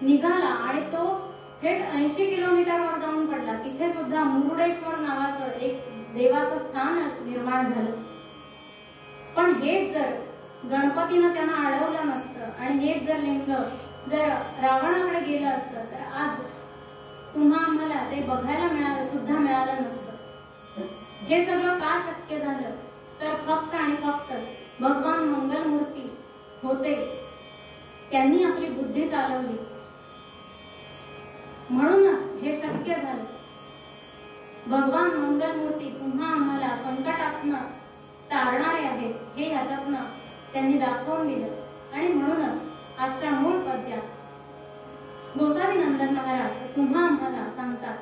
[SPEAKER 4] निघाला आणि तो थेट 80 किलोमीटरवर जाऊन पडला. तिथे सुद्धा मुरुडेश्वर नावाचं एक देवाचं स्थान निर्माण झालं. पण हेच जर गणपतीनं त्यांना अडवलं नसतं आणि हेच जर लिंग जर रावणाकडे गेलं असतं तर आज तुम्हा आम्हाला ते बघायला सुद्धा मिळालं नसतं. हे सगळं का शक्य झालं तर फक्त आणि फक्त भगवान मंगलमूर्ती होते, त्यांनी आपली बुद्धी चालवली, म्हणूनच हे शक्य झालं. भगवान मंगलमूर्ती तुम्हा आम्हाला संकटातनं तारणारे आहेत हे ह्याच्यातनं त्यांनी दाखवून दिलं आणि म्हणूनच आजच्या मूळ पद्यात गोसावी नंदन महाराज तुम्हा आम्हाला सांगतात,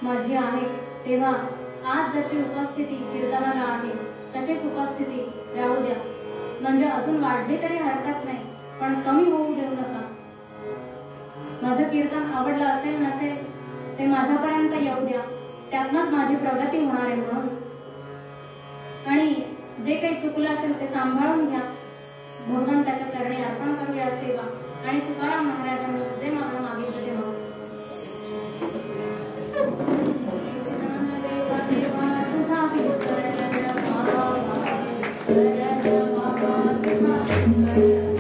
[SPEAKER 4] माझी आहे. तेव्हा आज जशी उपस्थिती कीर्तनाला आहे तशीच उपस्थिती राहू द्या, म्हणजे अजून वाढली तरी हरकत नाही, पण कमी होऊ देऊ नका. माझं कीर्तन आवडलं असेल नसेल ते माझ्यापर्यंत येऊ द्या, त्यातनंच माझी प्रगती होणार आहे म्हणून. आणि जे काही चुकलं असेल ते सांभाळून घ्या, भगवंताच्या चरणी अर्पण करूया सेवा. आणि तुकाराम महाराजांनी जे मला मागितलं ते मागू. देवा देवा तुझा विसर बाबा, विसर बाबा तुझा विसर.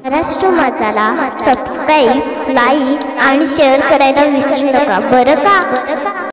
[SPEAKER 5] महाराष्ट्र माझाला सबस्क्राईब, लाईक आणि शेअर करायला विसरू नका बरं का.